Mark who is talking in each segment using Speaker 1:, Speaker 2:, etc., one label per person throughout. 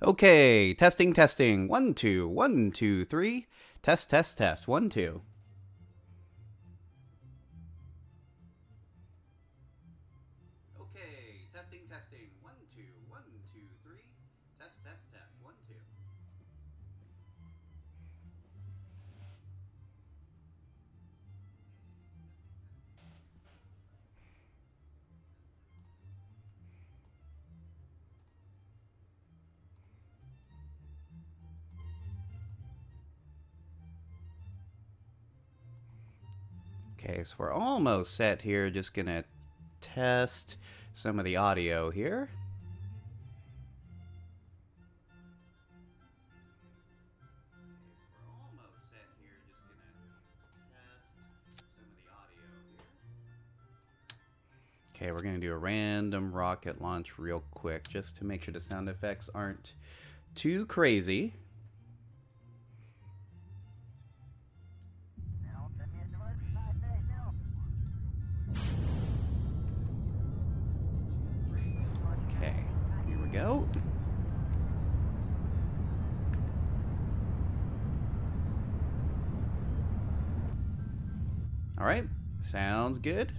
Speaker 1: Okay, testing, testing. 1, 2, 1, 2, 3. Test, test, test. 1, 2. Okay, testing, testing. 1, 2, 1, 2, 3. Test, test, test. 1, 2. Okay, so we're almost set here. Just gonna test some of the audio here. Okay, we're going to do a random rocket launch real quick just to make sure the sound effects aren't too crazy. Okay, here we go. All right, sounds good.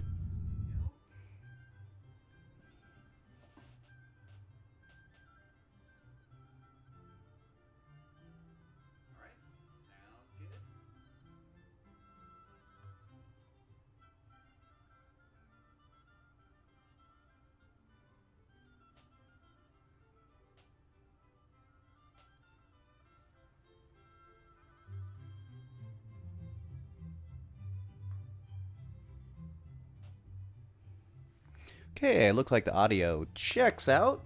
Speaker 1: Okay, it looks like the audio checks out.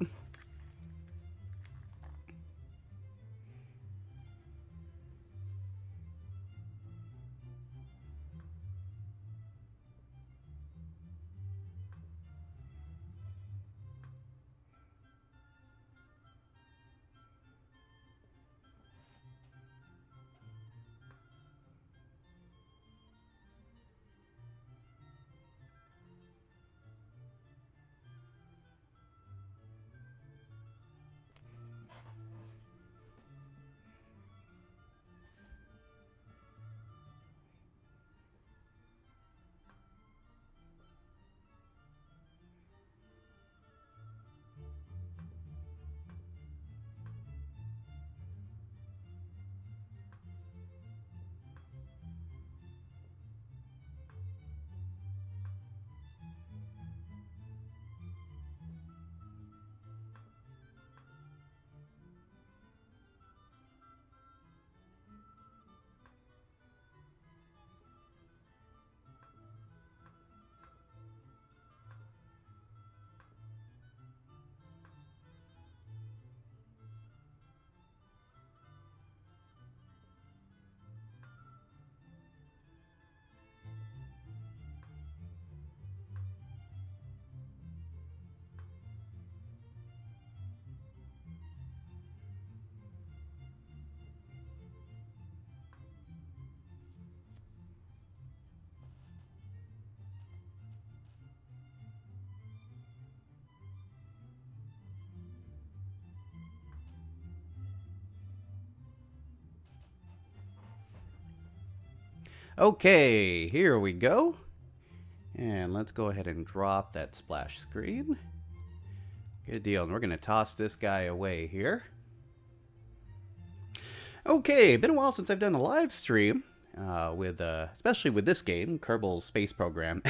Speaker 1: Okay, here we go. And let's go ahead and drop that splash screen. Good deal. And we're going to toss this guy away here. Okay, been a while since I've done a live stream especially with this game, Kerbal Space Program.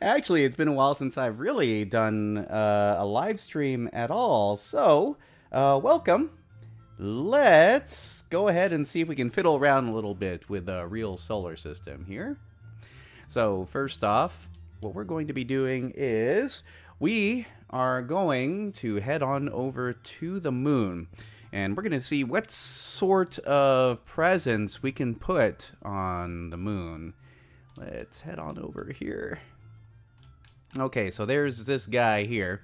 Speaker 1: Actually, it's been a while since I've really done a live stream at all. So, welcome. Let's go ahead and see if we can fiddle around a little bit with the real solar system here. So first off, what we're going to be doing is we are going to head on over to the moon. And we're going to see what sort of presence we can put on the moon. Let's head on over here. Okay, so there's this guy here.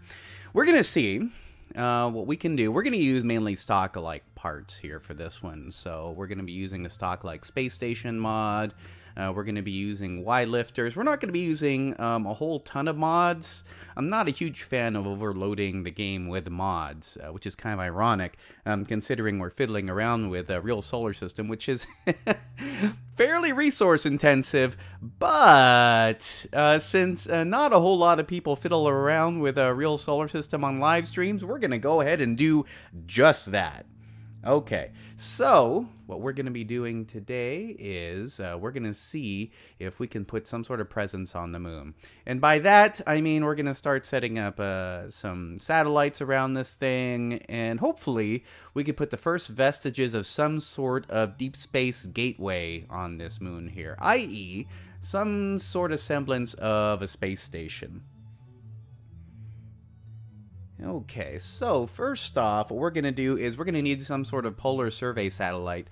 Speaker 1: We're going to see what we can do. We're going to use mainly Stockalike parts here for this one. So we're going to be using the Stockalike space station mod. We're going to be using Y lifters. We're not going to be using a whole ton of mods. I'm not a huge fan of overloading the game with mods, which is kind of ironic, considering we're fiddling around with a real solar system, which is fairly resource intensive. But since not a whole lot of people fiddle around with a real solar system on live streams, we're going to go ahead and do just that. Okay, so what we're going to be doing today is we're going to see if we can put some sort of presence on the moon. And by that, I mean we're going to start setting up some satellites around this thing, and hopefully we could put the first vestiges of some sort of deep space gateway on this moon here, i.e. some sort of semblance of a space station. Okay, so first off, what we're going to do is we're going to need some sort of polar survey satellite.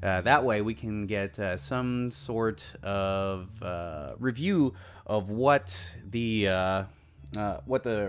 Speaker 1: That way we can get some sort of review of what the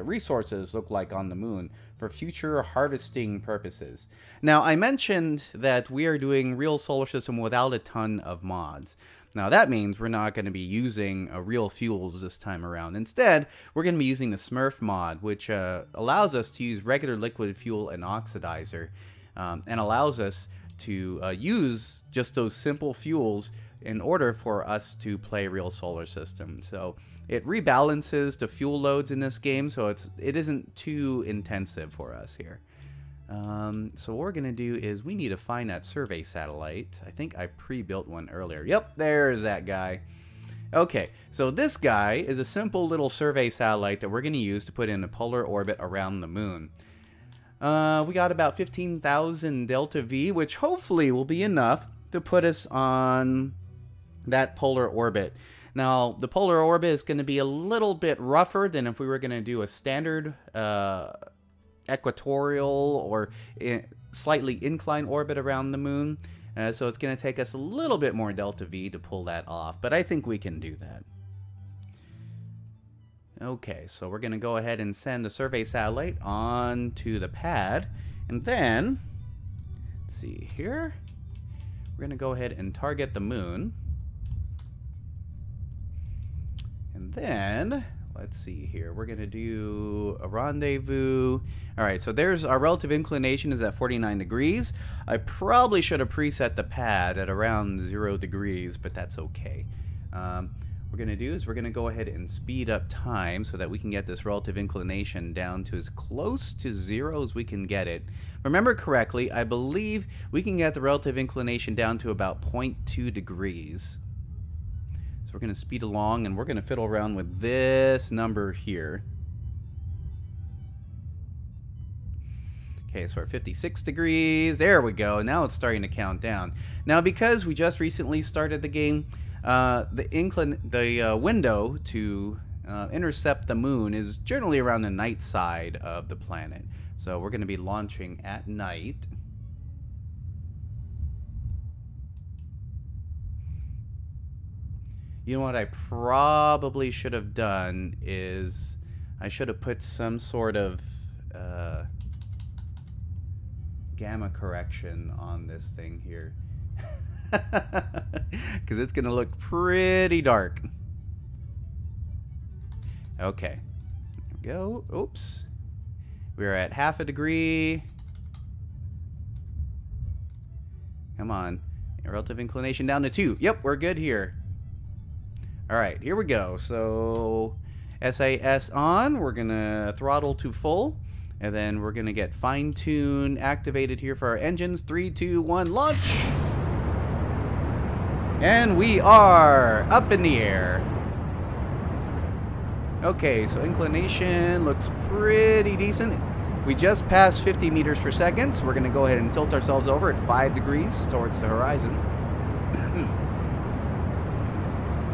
Speaker 1: resources look like on the moon for future harvesting purposes. Now, I mentioned that we are doing real solar system without a ton of mods. Now, that means we're not going to be using real fuels this time around. Instead, we're going to be using the SMURFF mod, which allows us to use regular liquid fuel and oxidizer, and allows us to use just those simple fuels in order for us to play real solar system. So it rebalances the fuel loads in this game, so it isn't too intensive for us here. So what we're going to do is we need to find that survey satellite. I think I pre-built one earlier. Yep, there's that guy. Okay, so this guy is a simple little survey satellite that we're going to use to put in a polar orbit around the moon. We got about 15,000 delta V, which hopefully will be enough to put us on that polar orbit. Now, the polar orbit is going to be a little bit rougher than if we were going to do a standard equatorial or slightly inclined orbit around the moon. So it's going to take us a little bit more delta V to pull that off, but I think we can do that. Okay, so we're going to go ahead and send the survey satellite onto the pad, and then, let's see here, we're going to go ahead and target the moon, and then let's see here, we're going to do a rendezvous. All right, so there's our relative inclination is at 49 degrees. I probably should have preset the pad at around 0 degrees, but that's okay. What we're going to do is we're going to go ahead and speed up time so that we can get this relative inclination down to as close to 0 as we can get it. Remember correctly, I believe we can get the relative inclination down to about 0.2 degrees. So we're going to speed along, and we're going to fiddle around with this number here. Okay, so we're 56 degrees. There we go. Now it's starting to count down. Now, because we just recently started the game, the window to intercept the moon is generally around the night side of the planet. So we're going to be launching at night. You know what I probably should have done is I should have put some sort of gamma correction on this thing here. Because it's going to look pretty dark. Okay. There we go. Oops. We're at half a degree. Come on. Relative inclination down to 2. Yep, we're good here. Alright, here we go. So, SAS on. We're going to throttle to full. And then we're going to get fine-tune activated here for our engines. 3, 2, 1, launch! And we are up in the air. Okay, so inclination looks pretty decent. We just passed 50 meters per second, so we're going to go ahead and tilt ourselves over at 5 degrees towards the horizon.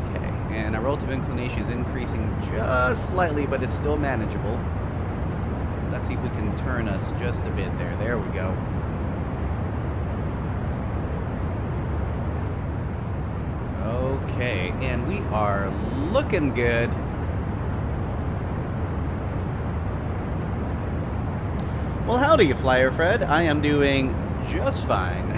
Speaker 1: Okay, and our relative inclination is increasing just slightly, but it's still manageable. Let's see if we can turn us just a bit there. There we go. Okay, and we are looking good. Well, howdy, Flyer Fred. I am doing just fine.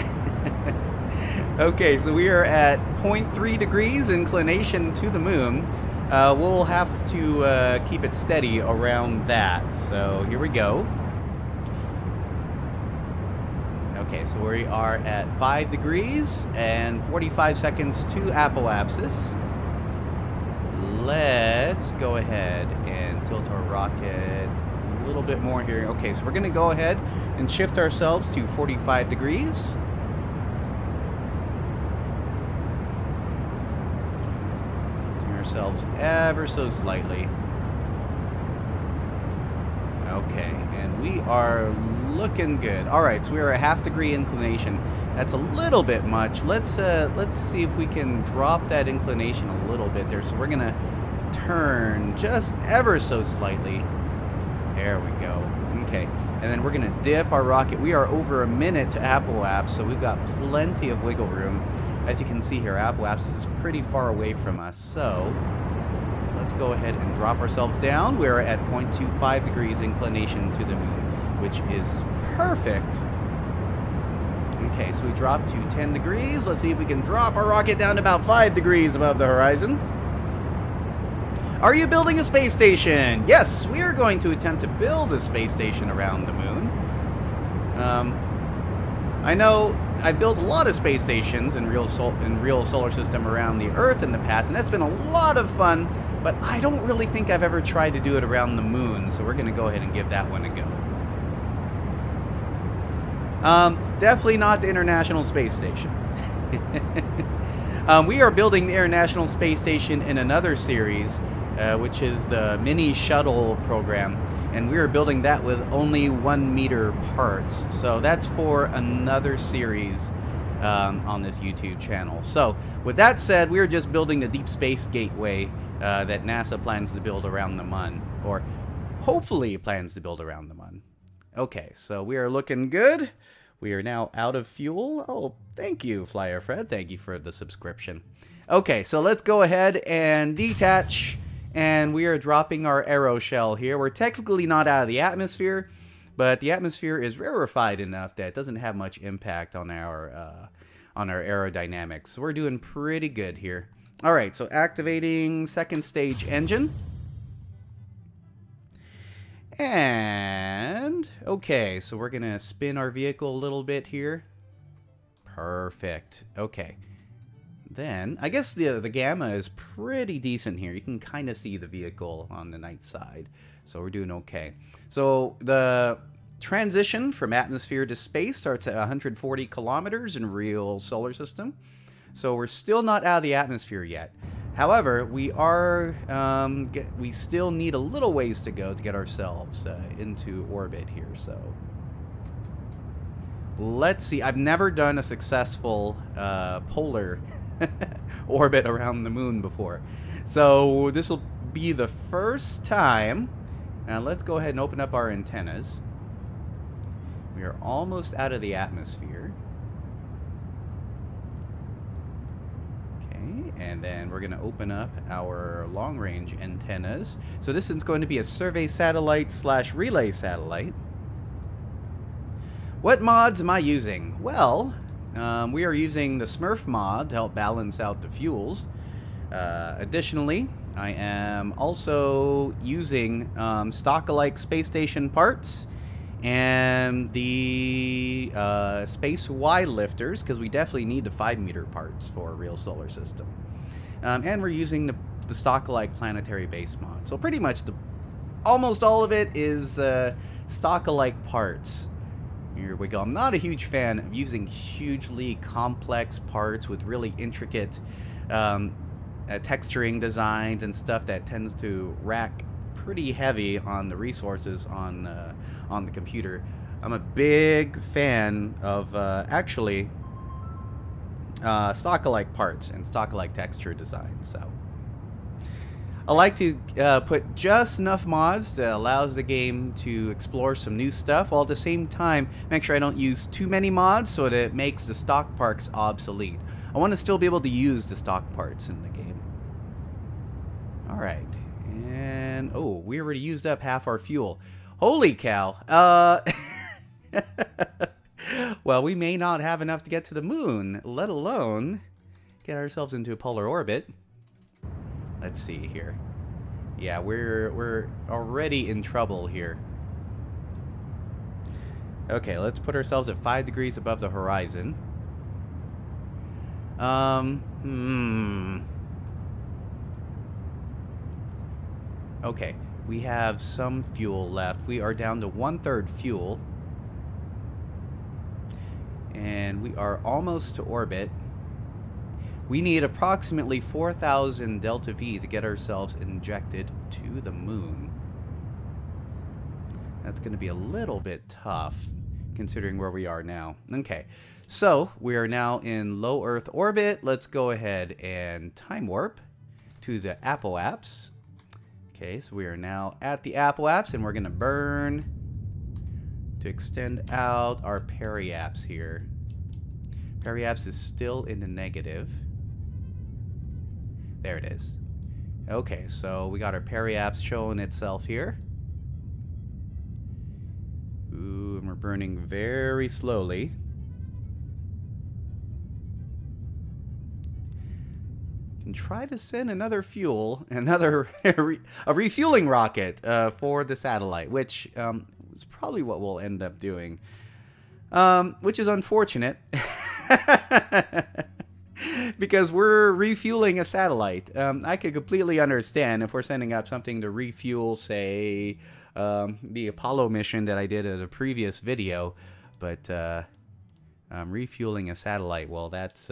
Speaker 1: Okay, so we are at 0.3 degrees inclination to the moon. We'll have to keep it steady around that. So here we go. Okay, so we are at 5 degrees and 45 seconds to apoapsis. Let's go ahead and tilt our rocket a little bit more here. Okay, so we're going to go ahead and shift ourselves to 45 degrees. Tilting ourselves ever so slightly. Okay, and we are looking good. All right, so we are a ½ degree inclination. That's a little bit much. Let's see if we can drop that inclination a little bit there. So we're gonna turn just ever so slightly. There we go. Okay, and then we're gonna dip our rocket. We are over a minute to apoapse, so we've got plenty of wiggle room. As you can see here, apoapsis is pretty far away from us. So let's go ahead and drop ourselves down. We're at 0.25 degrees inclination to the moon, which is perfect. Okay, so we dropped to 10 degrees. Let's see if we can drop our rocket down to about 5 degrees above the horizon. Are you building a space station? Yes, we are going to attempt to build a space station around the moon. I know I built a lot of space stations in real solar system around the Earth in the past, and that's been a lot of fun, but I don't really think I've ever tried to do it around the moon, so we're going to go ahead and give that one a go. Definitely not the International Space Station. We are building the International Space Station in another series, which is the Mini Shuttle program, and we are building that with only 1 meter parts. So that's for another series on this YouTube channel. So with that said, we are just building the Deep Space Gateway that NASA plans to build around the Mun, or hopefully plans to build around the Mun. Okay, so we are looking good. We are now out of fuel. Oh, thank you, Flyer Fred. Thank you for the subscription. Okay, so let's go ahead and detach. And we are dropping our aeroshell here. We're technically not out of the atmosphere, but the atmosphere is rarefied enough that it doesn't have much impact on our aerodynamics. So we're doing pretty good here. All right, so activating second stage engine. And, okay, so we're going to spin our vehicle a little bit here. Perfect. Okay. Then, I guess the gamma is pretty decent here. You can kind of see the vehicle on the night side. So we're doing okay. So the transition from atmosphere to space starts at 140 kilometers in real solar system. So we're still not out of the atmosphere yet. However, we still need a little ways to go to get ourselves into orbit here. So let's see. I've never done a successful polar orbit around the moon before. So this will be the first time. Now let's go ahead and open up our antennas. We are almost out of the atmosphere. And then we're going to open up our long-range antennas. So this is going to be a survey satellite / relay satellite. What mods am I using? Well, we are using the SMURFF mod to help balance out the fuels. Additionally, I am also using Stockalike space station parts and the space-wide lifters, because we definitely need the 5-meter parts for a real solar system. And we're using the Stockalike Planetary base mod. So pretty much almost all of it is Stockalike parts. Here we go. I'm not a huge fan of using hugely complex parts with really intricate texturing designs and stuff that tends to rack pretty heavy on the resources on the computer. I'm a big fan of actually Stockalike parts and Stockalike texture design. So I like to put just enough mods that allows the game to explore some new stuff, while at the same time make sure I don't use too many mods so that it makes the stock parts obsolete. I want to still be able to use the stock parts in the game. Alright, and oh, we already used up half our fuel. Holy cow. Well, we may not have enough to get to the moon, let alone get ourselves into a polar orbit. Let's see here. Yeah, we're already in trouble here. Okay, let's put ourselves at 5 degrees above the horizon. Okay, we have some fuel left. We are down to 1/3 fuel. And we are almost to orbit. We need approximately 4,000 delta V to get ourselves injected to the moon. That's going to be a little bit tough, considering where we are now. Okay, so we are now in low Earth orbit. Let's go ahead and time warp to the apoapse. Okay, so we are now at the apoapse, and we're going to burn to extend out our periapse here. Periapse is still in the negative. There it is. Okay, so we got our periapse showing itself here. Ooh, and we're burning very slowly. Can try to send another fuel, a refueling rocket for the satellite, which is probably what we'll end up doing. Which is unfortunate. Because we're refueling a satellite. I could completely understand if we're sending up something to refuel, say, the Apollo mission that I did as a previous video. But refueling a satellite, well, that's...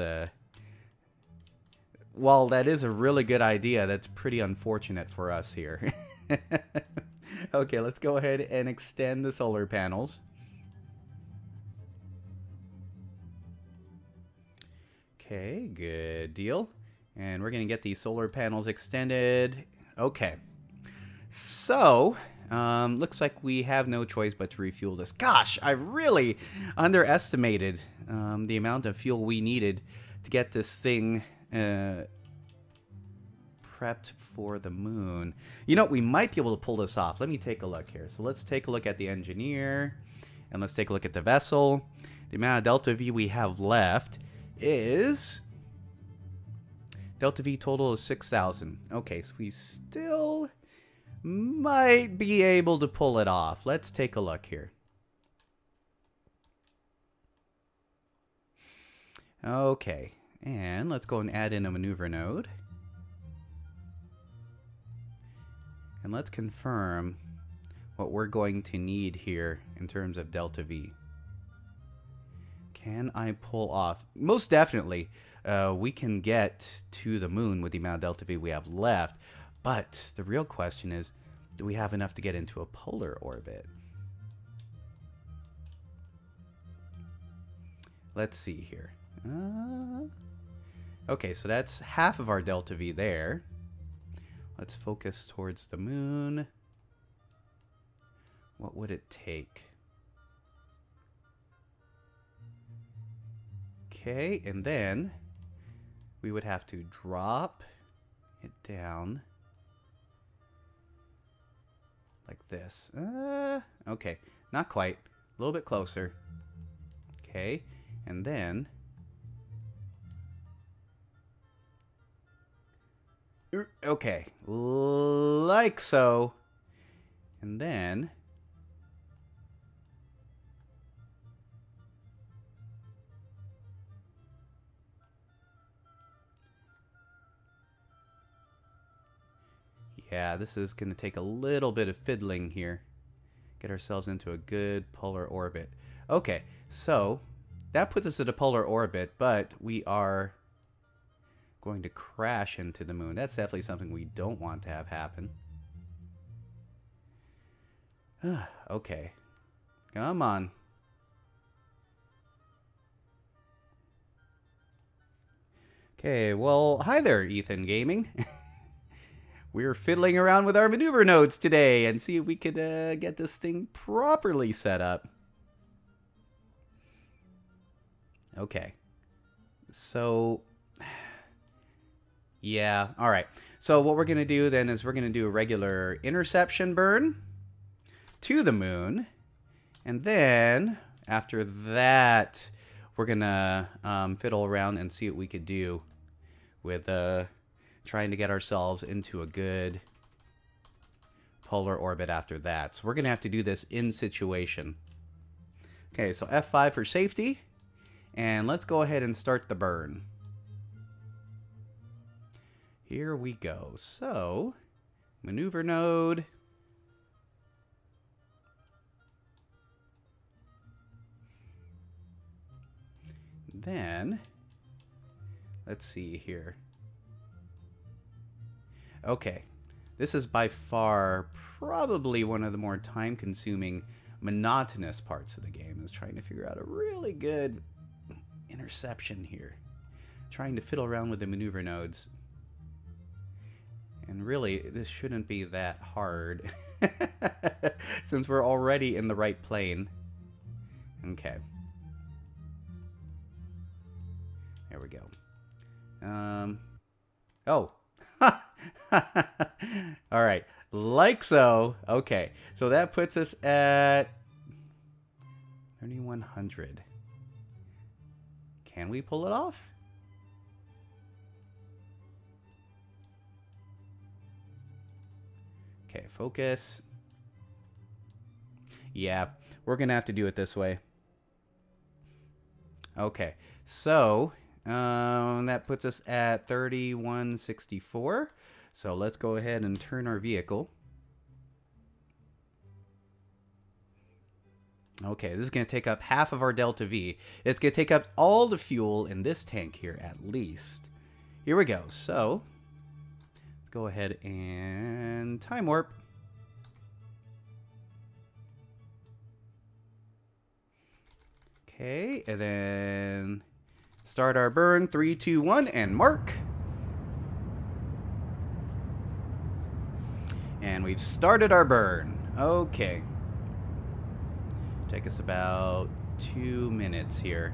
Speaker 1: while that is a really good idea, that's pretty unfortunate for us here. Okay, let's go ahead and extend the solar panels. Okay, good deal. And we're going to get these solar panels extended. Okay. So, looks like we have no choice but to refuel this. Gosh, I really underestimated the amount of fuel we needed to get this thing prepped for the moon. You know, we might be able to pull this off. Let me take a look here. So let's take a look at the engineer. And let's take a look at the vessel. The amount of delta V we have left is delta V total is 6,000. Okay, so we still might be able to pull it off. Let's take a look here. Okay, and let's go and add in a maneuver node. And let's confirm what we're going to need here in terms of delta V. Can I pull off? Most definitely, we can get to the moon with the amount of delta V we have left. But the real question is, do we have enough to get into a polar orbit? Let's see here. Okay, so that's half of our delta V there. Let's focus towards the moon. What would it take? Okay, and then we would have to drop it down like this. Okay, not quite. A little bit closer. Okay, and then okay, like so. And then yeah, this is going to take a little bit of fiddling here. Get ourselves into a good polar orbit. Okay, so that puts us at a polar orbit, but we are going to crash into the moon. That's definitely something we don't want to have happen. Okay. Come on. Okay, well, hi there, Ethan Gaming. We're fiddling around with our maneuver nodes today and see if we could get this thing properly set up. Okay. So, yeah, all right. So what we're going to do then is we're going to do a regular interception burn to the moon. And then, after that, we're going to fiddle around and see what we could do with trying to get ourselves into a good polar orbit after that. So we're going to have to do this in situation. Okay, so F5 for safety. And let's go ahead and start the burn. Here we go. So, maneuver node. Then, let's see here. Okay, this is by far probably one of the more time-consuming, monotonous parts of the game, is trying to figure out a really good interception here. Trying to fiddle around with the maneuver nodes. And really, this shouldn't be that hard, since we're already in the right plane. Okay. There we go. Oh. All right. Like so. Okay. So that puts us at 3,100. Can we pull it off? Okay, focus. Yeah, we're going to have to do it this way. Okay, so that puts us at 3,164. So let's go ahead and turn our vehicle. Okay, this is going to take up half of our delta V. It's going to take up all the fuel in this tank here at least. Here we go. So let's go ahead and time warp. Okay, and then start our burn. 3, 2, 1, and mark. And we've started our burn. Okay. Take us about 2 minutes here.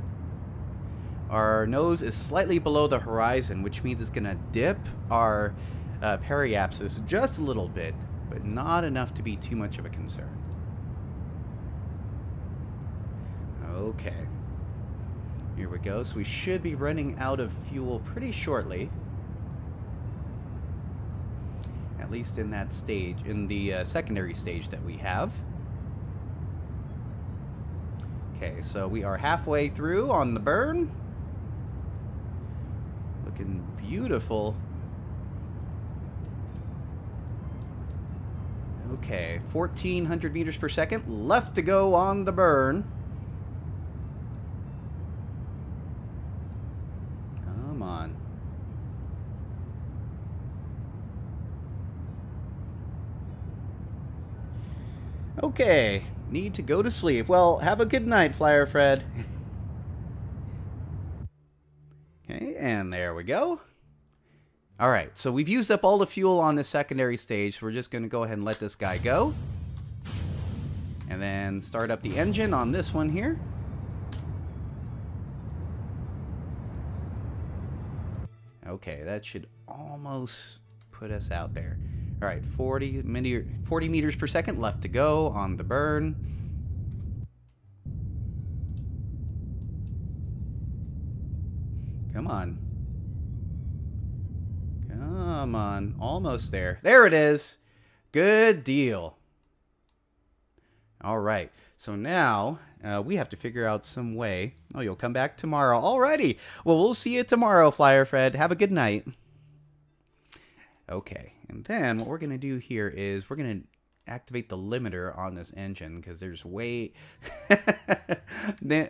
Speaker 1: Our nose is slightly below the horizon, which means it's going to dip our periapsis just a little bit, but not enough to be too much of a concern. Okay. Here we go. So we should be running out of fuel pretty shortly. At least in that stage, in the secondary stage that we have. Okay, so we are halfway through on the burn. Looking beautiful. Okay, 1,400 meters per second left to go on the burn. Come on. Okay, need to go to sleep. Well, have a good night, Flyer Fred. Okay, and there we go. All right, so we've used up all the fuel on this secondary stage. So we're just going to go ahead and let this guy go. And then start up the engine on this one here. Okay, that should almost put us out there. All right, 40 meters per second left to go on the burn. Come on. Come on. Almost there. There it is. Good deal. All right. So now we have to figure out some way. Oh, you'll come back tomorrow. Alrighty. Well, we'll see you tomorrow, Flyer Fred. Have a good night. Okay. And then what we're going to do here is we're going to activate the limiter on this engine because there's way...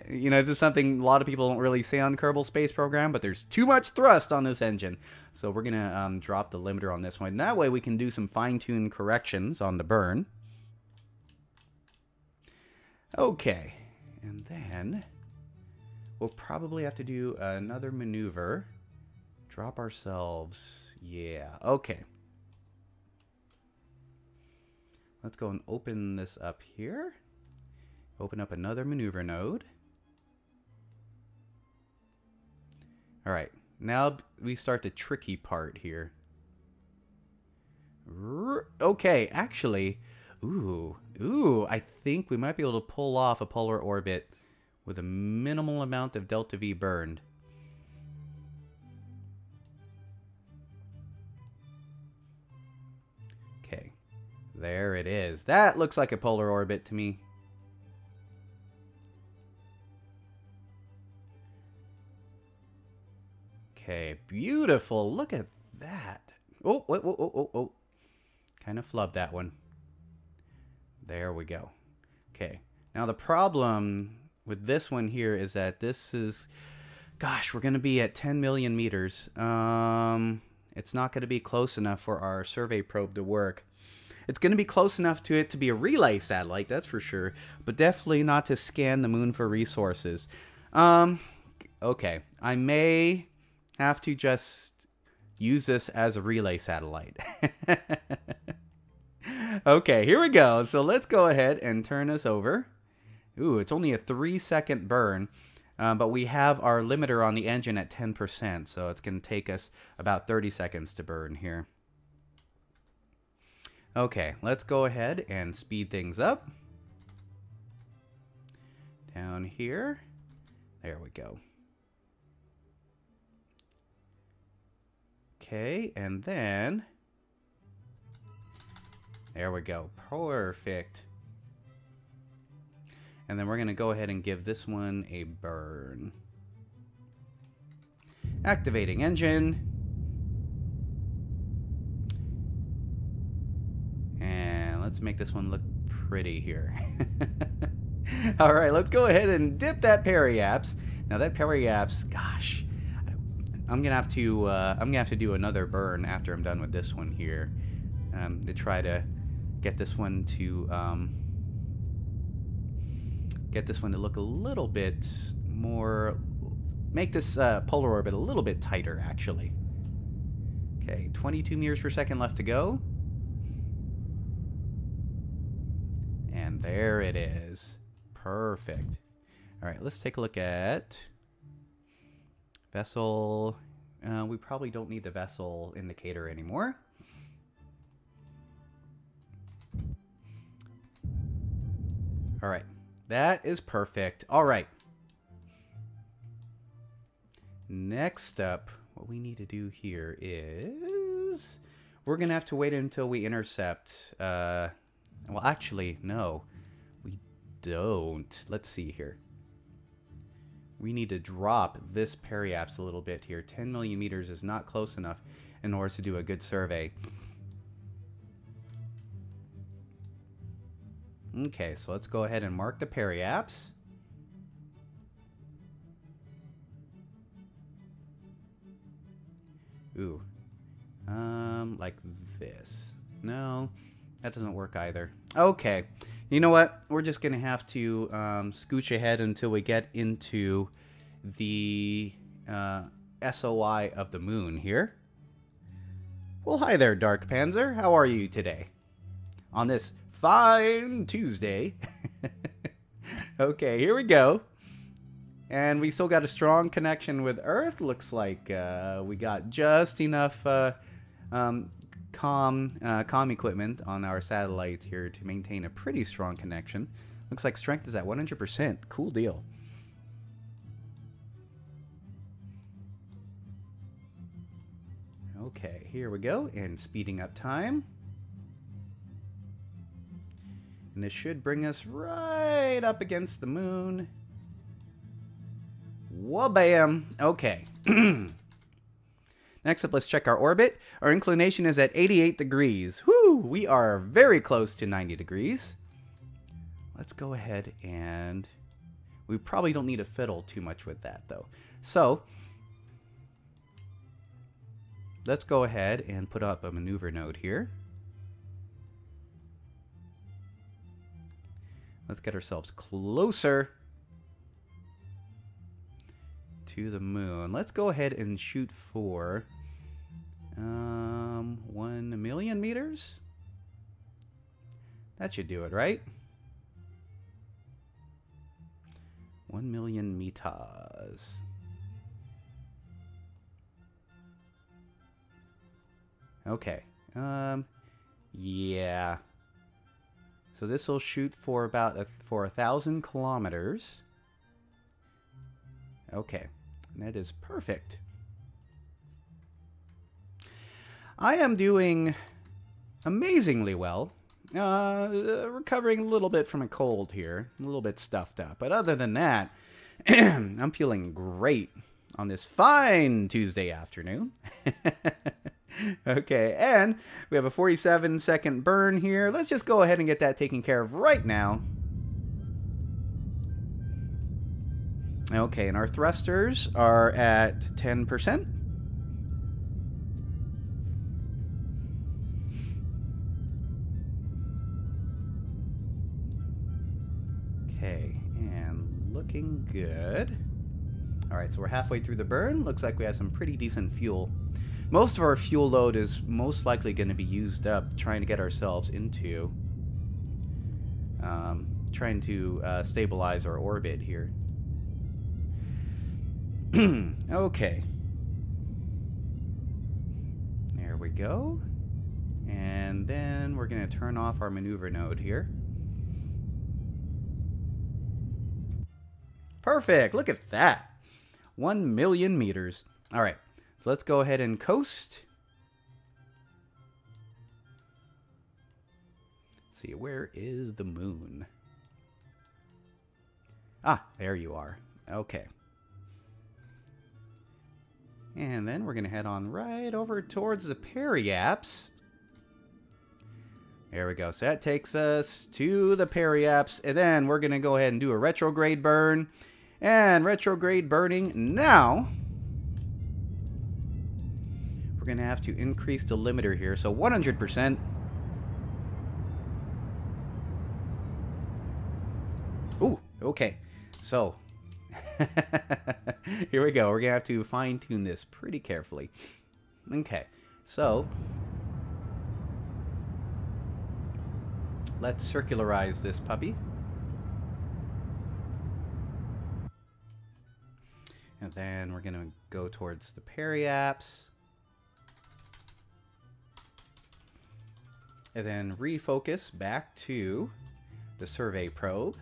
Speaker 1: you know, this is something a lot of people don't really say on Kerbal Space Program, but there's too much thrust on this engine. So we're going to drop the limiter on this one. And that way we can do some fine-tuned corrections on the burn. Okay. And then we'll probably have to do another maneuver. Drop ourselves... Yeah. Okay. Let's go and open this up here. Open up another maneuver node. All right. Now we start the tricky part here. Okay, actually, I think we might be able to pull off a polar orbit with a minimal amount of delta V burned. Okay, there it is. That looks like a polar orbit to me. Okay, beautiful. Look at that. Oh, whoa, whoa, whoa, whoa, whoa. Kind of flubbed that one. There we go. Okay, now the problem with this one here is that this is, gosh, we're going to be at 10 million meters. It's not going to be close enough for our survey probe to work. It's going to be close enough to it to be a relay satellite, that's for sure, but definitely not to scan the moon for resources. Okay, I may have to just use this as a relay satellite. Okay, here we go. So let's go ahead and turn this over. Ooh, it's only a 3-second burn, but we have our limiter on the engine at 10%, so it's going to take us about 30 seconds to burn here. Okay, let's go ahead and speed things up. Down here. There we go. Okay, and then... there we go. Perfect. And then we're going to go ahead and give this one a burn. Activating engine. And let's make this one look pretty here. All right, let's go ahead and dip that periapse. Now that periapse, gosh, I'm gonna have to do another burn after I'm done with this one here, to try to get this one to look a little bit more, make this polar orbit a little bit tighter, actually. Okay, 22 meters per second left to go. And there it is. Perfect. All right, let's take a look at vessel. We probably don't need the vessel indicator anymore. All right, that is perfect. All right. Next up, what we need to do here is we're going to have to wait until we intercept. Well, actually, no, we don't. Let's see here. We need to drop this periapse a little bit here. 10 million meters is not close enough in order to do a good survey. Okay, so let's go ahead and mark the periapse. Ooh. Like this. No, that doesn't work either. Okay. You know what? We're just going to have to scooch ahead until we get into the SOI of the moon here. Well, hi there, Dark Panzer. How are you today? On this fine Tuesday. Okay, here we go. And we still got a strong connection with Earth. Looks like we got just enough comm equipment on our satellite here to maintain a pretty strong connection. Looks like strength is at 100%. Cool deal. Okay, here we go. And speeding up time. And this should bring us right up against the moon. Wha-bam. Okay. Next up, let's check our orbit. Our inclination is at 88 degrees. Whew, we are very close to 90 degrees. Let's go ahead and... we probably don't need to fiddle too much with that, though. So, let's go ahead and put up a maneuver node here. Let's get ourselves closer to the moon. Let's go ahead and shoot for 1 million meters. That should do it, right? 1 million meters. Okay. Yeah. So this will shoot for about 1,000 kilometers. Okay, that is perfect. I am doing amazingly well. Recovering a little bit from a cold here. A little bit stuffed up. But other than that, I'm feeling great on this fine Tuesday afternoon. Okay, and we have a 47-second burn here. Let's just go ahead and get that taken care of right now. Okay, and our thrusters are at 10%. Okay, and looking good. All right, so we're halfway through the burn. Looks like we have some pretty decent fuel. Most of our fuel load is most likely going to be used up trying to get ourselves into trying to stabilize our orbit here. Okay. There we go. And then we're going to turn off our maneuver node here. Perfect. Look at that. 1 million meters. All right. So let's go ahead and coast. Let's see, where is the moon? Ah, there you are. Okay. And then we're going to head on right over towards the periaps. There we go. So that takes us to the periaps. And then we're going to go ahead and do a retrograde burn. And retrograde burning now. We're going to have to increase the limiter here. So 100%. Ooh, okay. So, here we go. We're going to have to fine-tune this pretty carefully. Okay, so let's circularize this puppy. And then we're going to go towards the periaps. And then refocus back to the survey probe.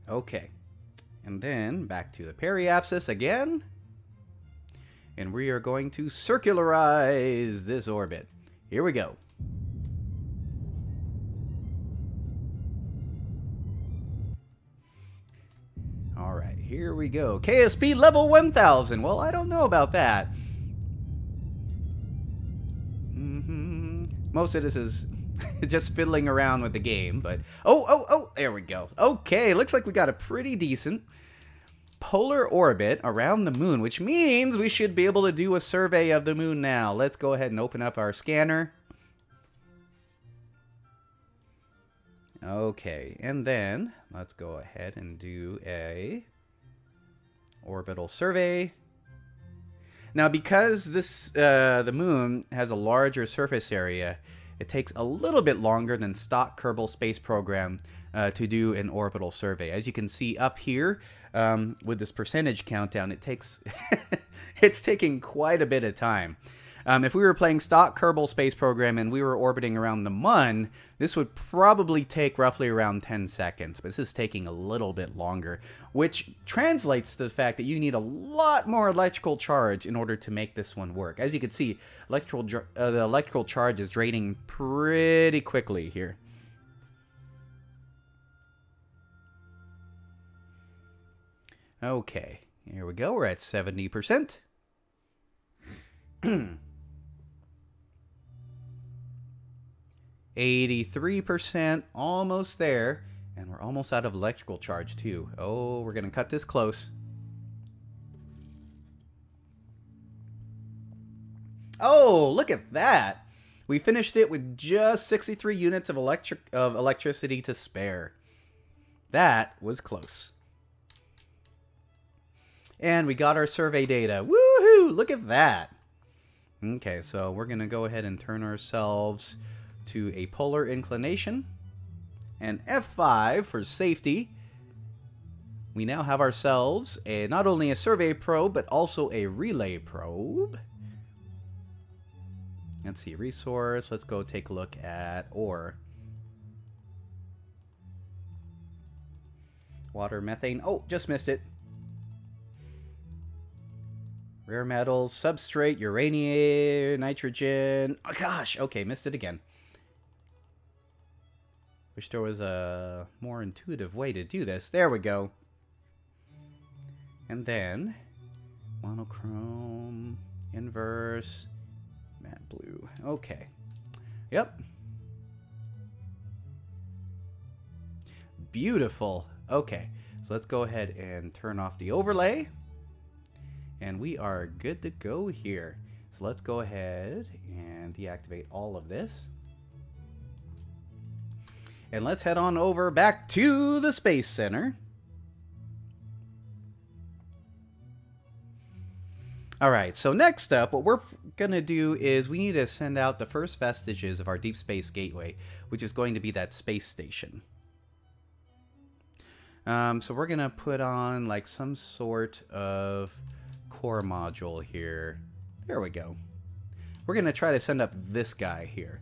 Speaker 1: Okay. And then back to the periapsis again. And we are going to circularize this orbit. Here we go. All right, here we go. KSP level 1000. Well, I don't know about that. Most of this is just fiddling around with the game, but oh, there we go. Okay, looks like we got a pretty decent polar orbit around the moon, which means we should be able to do a survey of the moon now. Let's go ahead and open up our scanner. Okay, and then let's go ahead and do a orbital survey. Now, because this the moon has a larger surface area, it takes a little bit longer than stock Kerbal Space Program to do an orbital survey. As you can see up here with this percentage countdown, it takes it's taking quite a bit of time. If we were playing stock Kerbal Space Program and we were orbiting around the Mun, this would probably take roughly around 10 seconds, but this is taking a little bit longer, which translates to the fact that you need a lot more electrical charge in order to make this one work. As you can see, the electrical charge is draining pretty quickly here. Okay, here we go. We're at 70%. 83%, almost there. And we're almost out of electrical charge too. Oh, we're gonna cut this close. Oh, look at that. We finished it with just 63 units of electricity to spare. That was close. And we got our survey data. Woohoo! Look at that. Okay, so we're gonna go ahead and turn ourselves to a polar inclination, and F5 for safety. We now have ourselves not only a survey probe, but also a relay probe. Let's see, resource. Let's go take a look at ore. water, methane. Oh, just missed it. Rare metals, substrate, uranium, nitrogen. Oh, gosh. Okay, missed it again. Wish there was a more intuitive way to do this. There we go. And then monochrome, inverse, matte blue. Okay. Yep. Beautiful. Okay. So let's go ahead and turn off the overlay. And we are good to go here. So let's go ahead and deactivate all of this. And let's head on over back to the Space Center. Alright, so next up, what we're going to do is we need to send out the first vestiges of our Deep Space Gateway, which is going to be that space station. So we're going to put on like some sort of core module here. There we go. We're going to try to send up this guy here.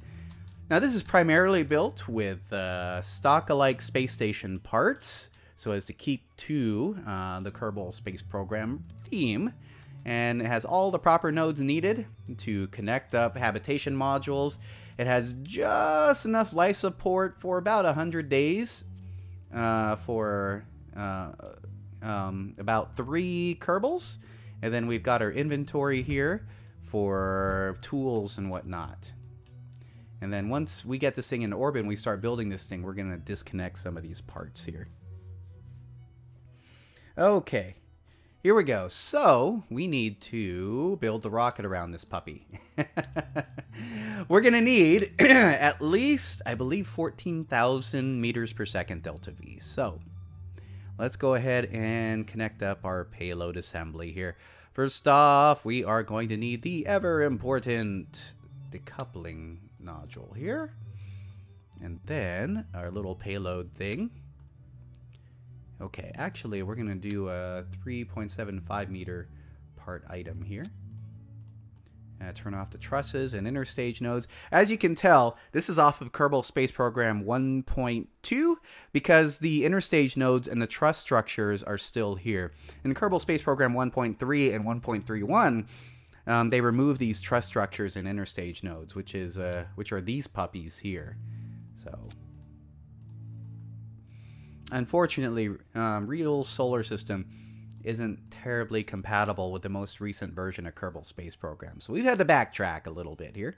Speaker 1: Now this is primarily built with Stockalike space station parts, so as to keep to the Kerbal Space Program theme. And it has all the proper nodes needed to connect up habitation modules. It has just enough life support for about 100 days for about 3 Kerbals. And then we've got our inventory here for tools and whatnot. And then once we get this thing in orbit and we start building this thing, we're going to disconnect some of these parts here. Okay. Here we go. So, we need to build the rocket around this puppy. We're going to need at least, I believe, 14,000 meters per second delta V. So, let's go ahead and connect up our payload assembly here. First off, we are going to need the ever-important decoupling nodule here. And then our little payload thing. Okay, actually, we're going to do a 3.75 meter part item here. Turn off the trusses and interstage nodes. As you can tell, this is off of Kerbal Space Program 1.2 because the interstage nodes and the truss structures are still here. In Kerbal Space Program 1.3 and 1.31, they remove these truss structures and interstage nodes, which are these puppies here. So, unfortunately, real solar system isn't terribly compatible with the most recent version of Kerbal Space Program. So we've had to backtrack a little bit here.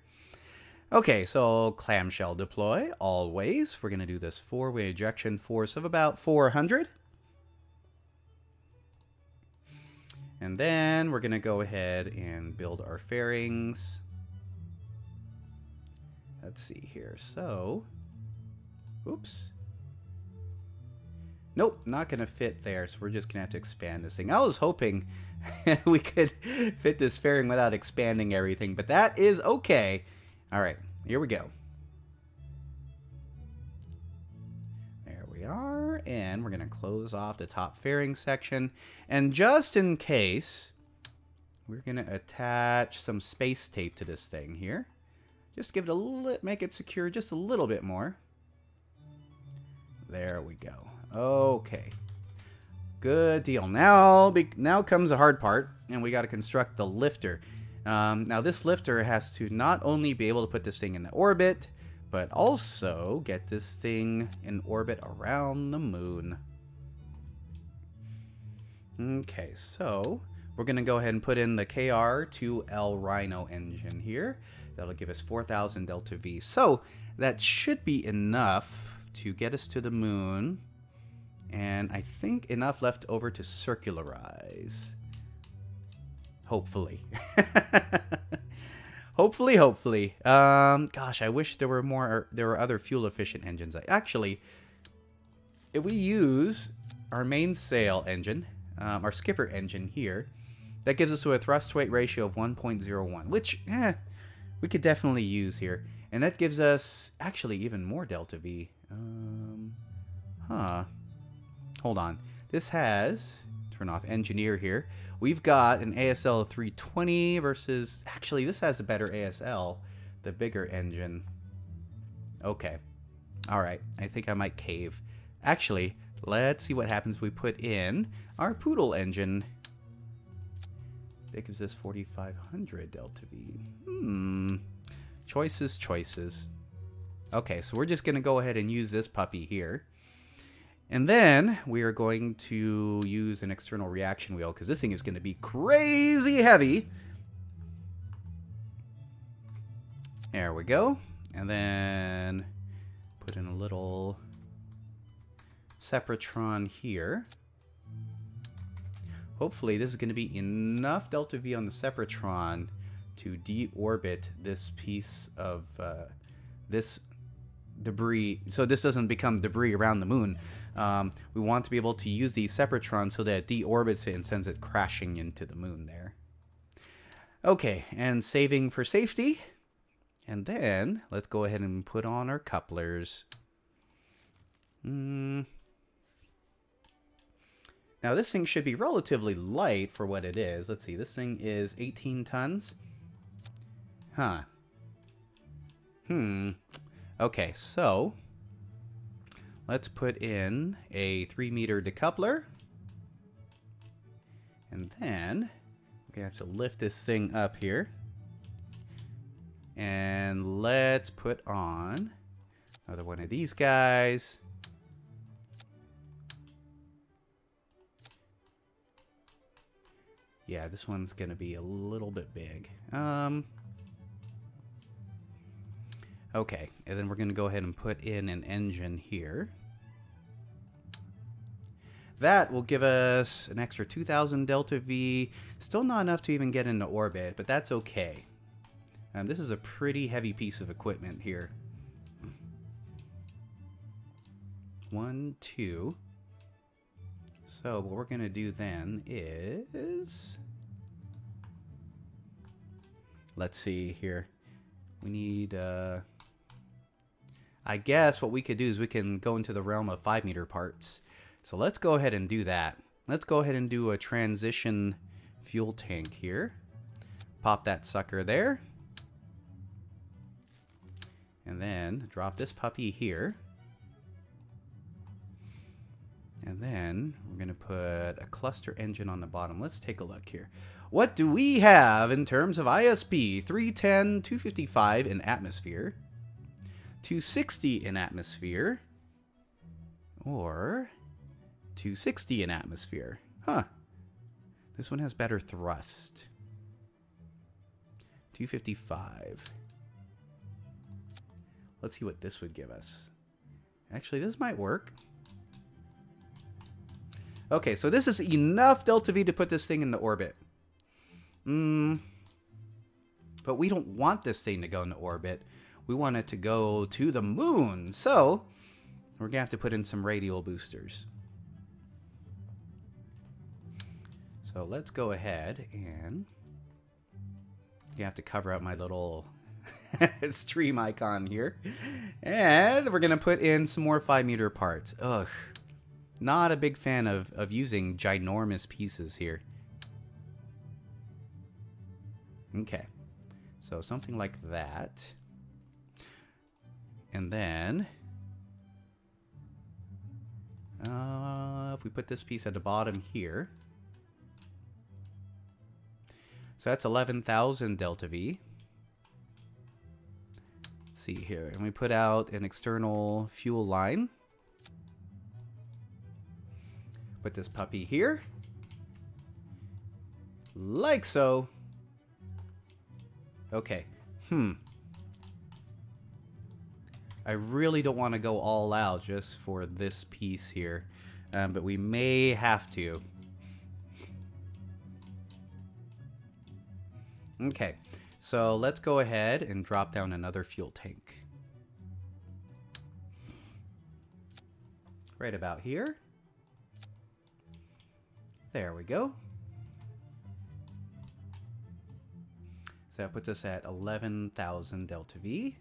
Speaker 1: Okay, so clamshell deploy, always. We're going to do this 4-way ejection force of about 400. And then we're going to go ahead and build our fairings. Let's see here. So, oops. Nope, not going to fit there, so we're just going to have to expand this thing. I was hoping we could fit this fairing without expanding everything, but that is okay. All right, here we go. There we are, and we're going to close off the top fairing section. And just in case, we're going to attach some space tape to this thing here. Just give it a little, make it secure just a little bit more. There we go. Okay, good deal. Now comes the hard part, and we got to construct the lifter. Now this lifter has to not only be able to put this thing in the orbit, but also get this thing in orbit around the moon. Okay, so we're going to go ahead and put in the KR-2L Rhino engine here. That'll give us 4,000 delta V. So that should be enough to get us to the moon. And I think enough left over to circularize. Hopefully. Hopefully. Gosh, I wish there were other fuel efficient engines. Actually, if we use our main sail engine, our skipper engine here, that gives us a thrust to weight ratio of 1.01, which we could definitely use here. And that gives us actually even more delta V. Hold on. This has, turn off engineer here. We've got an ASL 320 versus, actually this has a better ASL, the bigger engine. Okay. All right. I think I might cave. Actually, Let's see what happens if we put in our Poodle engine. That gives us 4,500 delta V. Choices, choices. Okay, so we're just going to go ahead and use this puppy here. And then we are going to use an external reaction wheel because this thing is going to be crazy heavy. There we go. And then put in a little Separatron here. Hopefully this is going to be enough delta V on the Separatron to deorbit this piece of this debris, so this doesn't become debris around the moon. We want to be able to use the Separatron so that it deorbits it and sends it crashing into the moon there. Okay, and saving for safety. And then let's go ahead and put on our couplers. Now this thing should be relatively light for what it is. Let's see, this thing is 18 tons. Huh. Okay, so let's put in a 3-meter decoupler. And then we have to lift this thing up here. And let's put on another one of these guys. Yeah, this one's going to be a little bit big. Okay, and then we're going to go ahead and put in an engine here. That will give us an extra 2,000 delta V. Still not enough to even get into orbit, but that's okay. This is a pretty heavy piece of equipment here. 1, 2. So what we're going to do then is... Let's see here. We need... I guess what we could do is we can go into the realm of 5-meter parts. So let's go ahead and do that. Let's go ahead and do a transition fuel tank here. Pop that sucker there. And then drop this puppy here. And then we're going to put a cluster engine on the bottom. Let's take a look here. What do we have in terms of ISP? 310, 255 in atmosphere. 260 in atmosphere. Or 260 in atmosphere. Huh. This one has better thrust. 255. Let's see what this would give us. Actually, this might work. Okay, so this is enough delta V to put this thing into orbit. But we don't want this thing to go into orbit. We want it to go to the moon. So we're going to have to put in some radial boosters. So let's go ahead and... You have to cover up my little stream icon here. And we're going to put in some more 5-meter parts. Ugh. Not a big fan of using ginormous pieces here. Okay. So something like that. And then... if we put this piece at the bottom here... So that's 11,000 delta V. Let's see here. And we put out an external fuel line. Put this puppy here. Like so. Okay. I really don't want to go all out just for this piece here. But we may have to. Okay, so let's go ahead and drop down another fuel tank. Right about here. There we go. So that puts us at 11,000 delta V.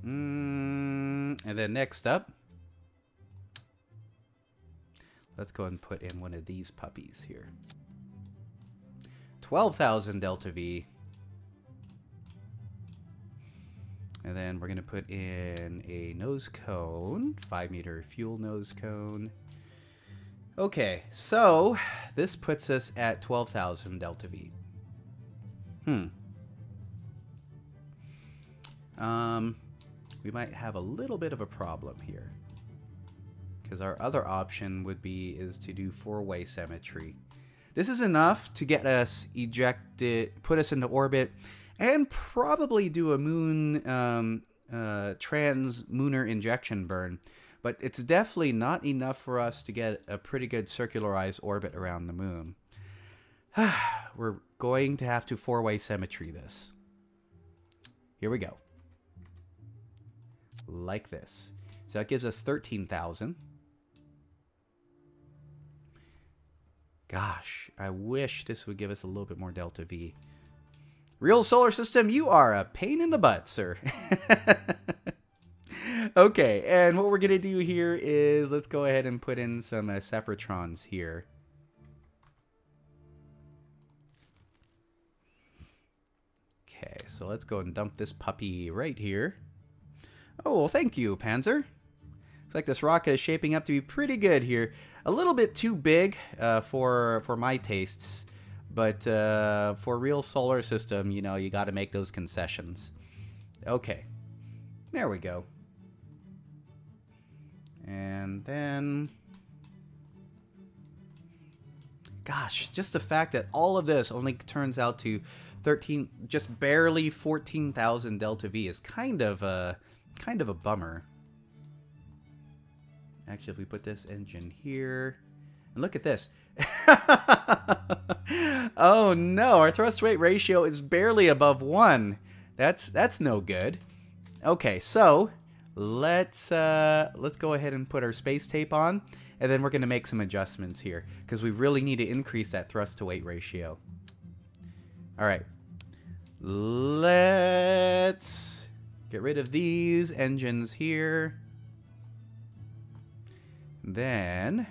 Speaker 1: And then next up, let's go and put in one of these puppies here. 12,000 delta V. And then we're going to put in a nose cone, 5-meter fuel nose cone. Okay, so this puts us at 12,000 delta V. We might have a little bit of a problem here, because our other option would be is to do 4-way symmetry. This is enough to get us ejected, put us into orbit, and probably do a moon trans-lunar injection burn. But it's definitely not enough for us to get a pretty good circularized orbit around the moon. We're going to have to 4-way symmetry this. Here we go. Like this. So that gives us 13,000. Gosh, I wish this would give us a little bit more delta V. Real solar system, you are a pain in the butt, sir. Okay, and what we're going to do here is let's go ahead and put in some separatrons here. Okay, so let's go and dump this puppy right here. Oh, well, thank you, Panzer. Looks like this rocket is shaping up to be pretty good here. A little bit too big for my tastes, but for real solar system, you know, you got to make those concessions. Okay, there we go. And then, gosh, just the fact that all of this only turns out to 13, just barely 14,000 delta V is kind of a bummer. Actually, if we put this engine here, and look at this. Oh no, our thrust weight ratio is barely above 1. That's no good. Okay, so let's go ahead and put our space tape on, and then we're going to make some adjustments here because we really need to increase that thrust to weight ratio. All right, let's get rid of these engines here. Then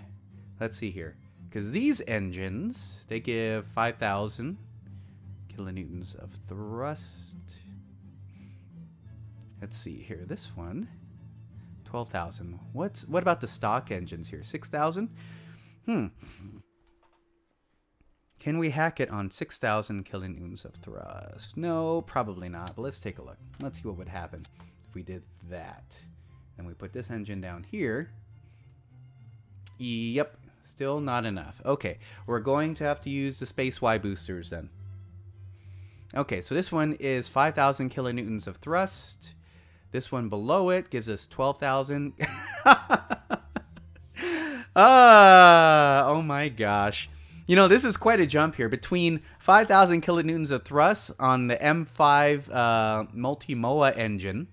Speaker 1: let's see here, because these engines, they give 5,000 kilonewtons of thrust. Let's see here. This one, 12,000. What about the stock engines here? 6,000? Can we hack it on 6,000 kilonewtons of thrust? No, probably not. But let's take a look. Let's see what would happen if we did that. And we put this engine down here. Yep, still not enough. Okay, we're going to have to use the Space Y boosters then. Okay, so this one is 5,000 kilonewtons of thrust. This one below it gives us 12,000. Oh my gosh. You know, this is quite a jump here between 5,000 kilonewtons of thrust on the M5 multi-MOA engine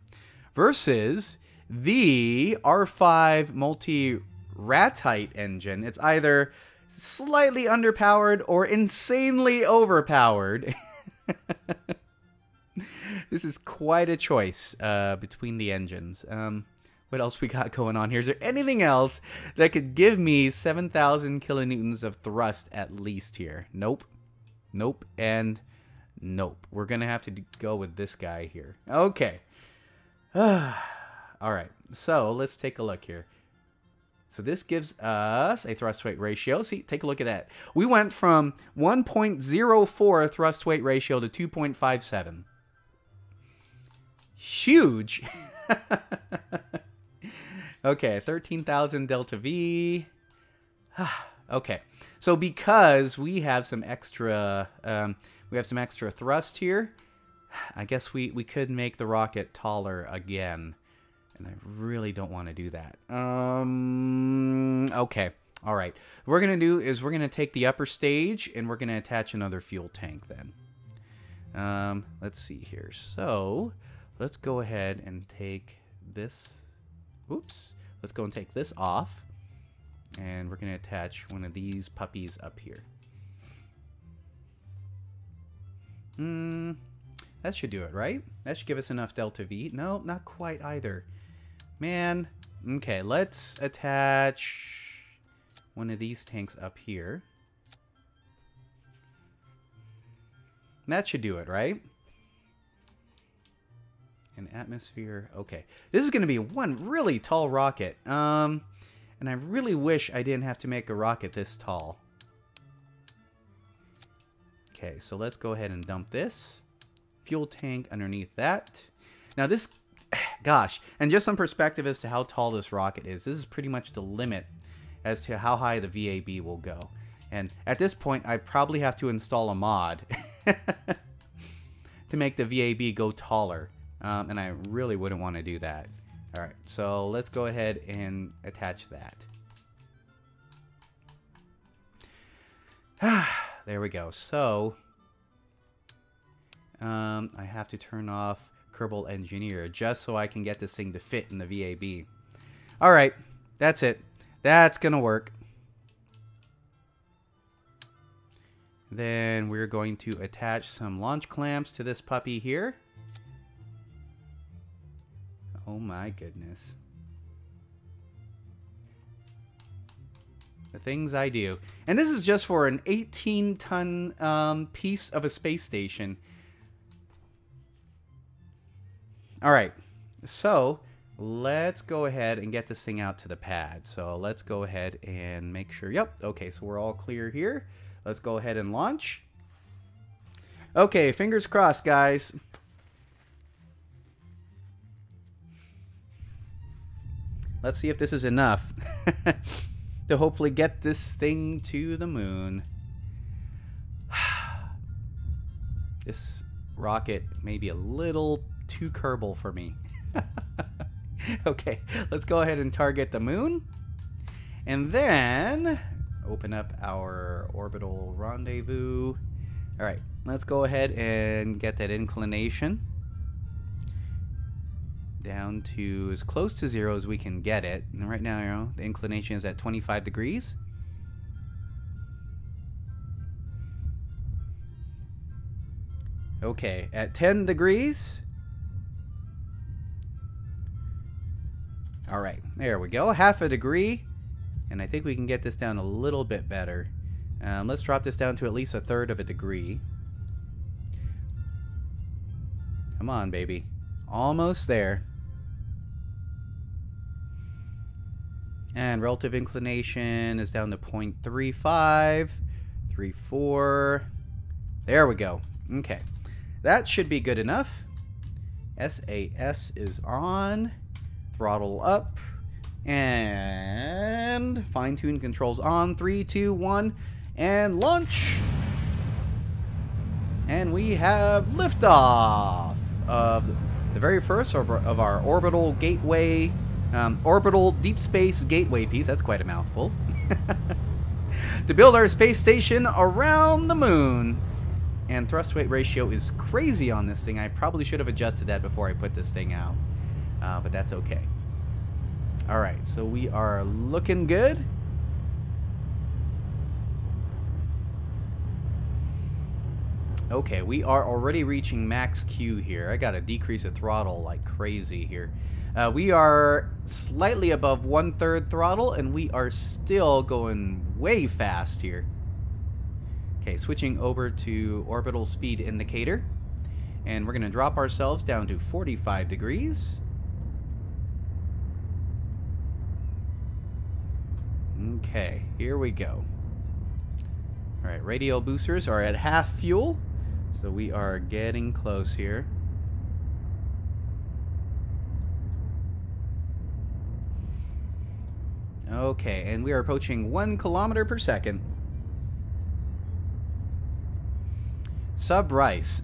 Speaker 1: versus the R5 multi-Ratite engine. It's either slightly underpowered or insanely overpowered. This is quite a choice between the engines. What else we got going on here? Is there anything else that could give me 7,000 kilonewtons of thrust at least here? Nope. Nope. And nope. We're going to have to go with this guy here. Okay. All right. So let's take a look here. So this gives us a thrust weight ratio. See, take a look at that. We went from 1.04 thrust weight ratio to 2.57. Huge. Okay, 13,000 delta V. Okay, so because we have some extra, thrust here, I guess we could make the rocket taller again, and I really don't want to do that. Okay, all right. What we're gonna do is we're gonna take the upper stage and we're gonna attach another fuel tank then. Let's see here. So let's go ahead and take this. Oops. Let's go and take this off. And we're going to attach one of these puppies up here. That should do it, right? That should give us enough delta V. No, not quite either. Man. Okay, let's attach one of these tanks up here. That should do it, right? An atmosphere. Okay. This is going to be one really tall rocket. And I really wish I didn't have to make a rocket this tall. Okay, so let's go ahead and dump this. Fuel tank underneath that. Now this, gosh, and just some perspective as to how tall this rocket is. This is pretty much the limit as to how high the VAB will go. And at this point, I probably have to install a mod to make the VAB go taller. And I really wouldn't want to do that. All right, so let's go ahead and attach that. There we go. So I have to turn off Kerbal Engineer just so I can get this thing to fit in the VAB. All right, that's it. That's gonna work. Then we're going to attach some launch clamps to this puppy here. Oh my goodness. The things I do. And this is just for an 18-ton piece of a space station. Alright, so let's go ahead and get this thing out to the pad. So let's go ahead and make sure. Yep, okay, so we're all clear here. Let's go ahead and launch. Okay, fingers crossed, guys. Let's see if this is enough to hopefully get this thing to the moon. This rocket may be a little too Kerbal for me. Okay, let's go ahead and target the moon. And then open up our orbital rendezvous. All right, let's go ahead and get that inclination down to as close to 0 as we can get it. And right now, you know, the inclination is at 25 degrees. Okay, at 10 degrees. All right, there we go. Half a degree. And I think we can get this down a little bit better. Let's drop this down to at least 1/3 of a degree. Come on, baby. Almost there. And relative inclination is down to 0.35, 34. There we go. Okay. That should be good enough. SAS is on. Throttle up. And fine-tune controls on. 3, 2, 1. And launch. And we have liftoff of the very first of our orbital gateway. Orbital deep space gateway piece. That's quite a mouthful. To build our space station around the moon. And thrust weight ratio is crazy on this thing. I probably should have adjusted that before I put this thing out. But that's okay. Alright, so we are looking good. Okay, we are already reaching max Q here. I gotta decrease the throttle like crazy here. We are slightly above 1/3 throttle, and we are still going way fast here. Okay, switching over to orbital speed indicator. And we're going to drop ourselves down to 45 degrees. Okay, here we go. Alright, radial boosters are at half fuel. So we are getting close here. Okay, and we are approaching 1 kilometer per second. Sub Rice.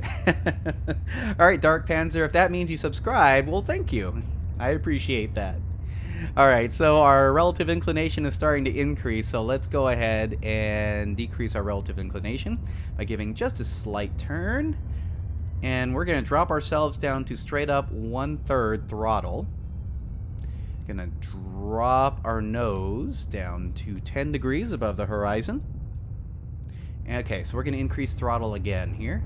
Speaker 1: Alright, Dark Panzer, if that means you subscribe, well, thank you. I appreciate that. Alright, so our relative inclination is starting to increase, so let's go ahead and decrease our relative inclination by giving just a slight turn. And we're going to drop ourselves down to straight up 1/3 throttle. Gonna drop our nose down to 10 degrees above the horizon. Okay, so we're gonna increase throttle again here.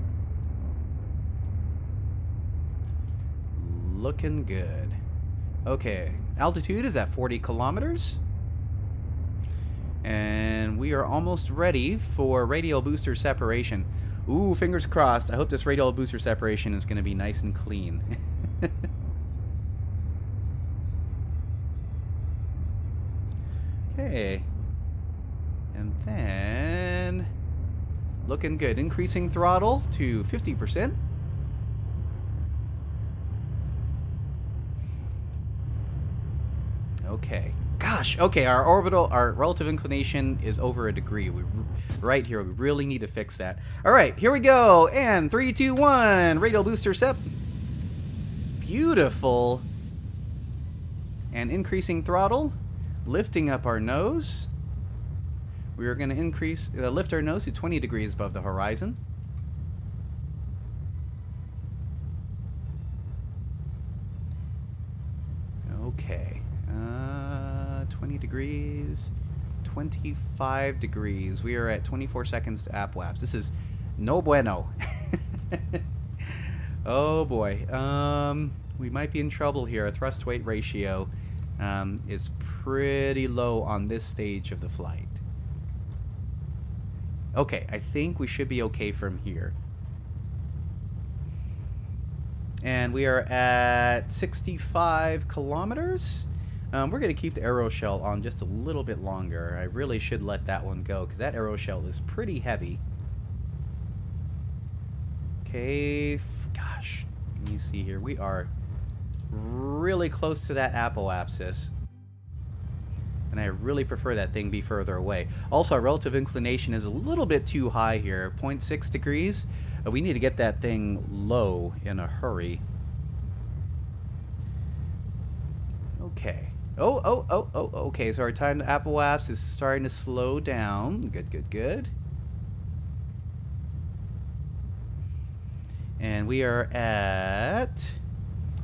Speaker 1: Looking good. Okay, altitude is at 40 kilometers. And we are almost ready for radial booster separation. Ooh, fingers crossed. I hope this radial booster separation is gonna be nice and clean. Okay. And then... looking good. Increasing throttle to 50%. Okay. Gosh, okay, our relative inclination is over a degree. Right here, we really need to fix that. All right, here we go. And 3, 2, 1. Radial booster set. Beautiful. And increasing throttle. Lifting up our nose. We are going to lift our nose to 20 degrees above the horizon. Okay. 20 degrees. 25 degrees. We are at 24 seconds to apoapse. This is no bueno. Oh boy. We might be in trouble here. Our thrust weight ratio is pretty low on this stage of the flight. Okay, I think we should be okay from here. And we are at 65 kilometers. We're going to keep the aeroshell on just a little bit longer. I really should let that one go because that aeroshell is pretty heavy. Okay, gosh, let me see here. We are really close to that apoapsis. And I really prefer that thing be further away. Also, our relative inclination is a little bit too high here. 0.6 degrees. We need to get that thing low in a hurry. Okay. Okay. So our time to apoapse is starting to slow down. Good. And we are at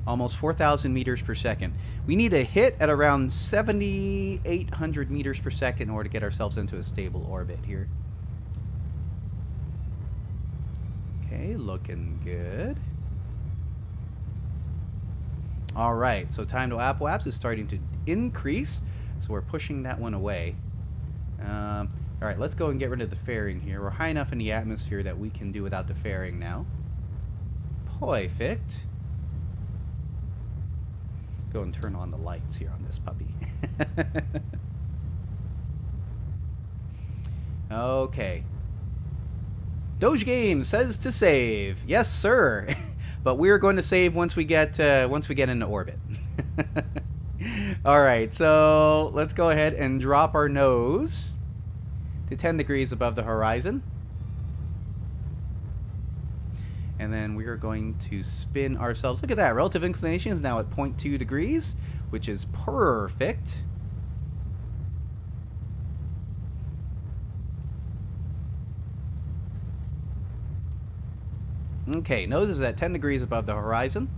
Speaker 1: almost 4,000 meters per second. We need a hit at around 7,800 meters per second in order to get ourselves into a stable orbit here. Okay, looking good. All right, so time to apoapse is starting to increase, so we're pushing that one away. All right, let's go and get rid of the fairing here. We're high enough in the atmosphere that we can do without the fairing now. Perfect. Go and turn on the lights here on this puppy. Okay. Doge Game says to save. Yes, sir. But we're going to save once we get into orbit. All right, so let's go ahead and drop our nose to 10 degrees above the horizon. And then we are going to spin ourselves. Look at that. Relative inclination is now at 0.2 degrees, which is perfect. Okay, nose is at 10 degrees above the horizon.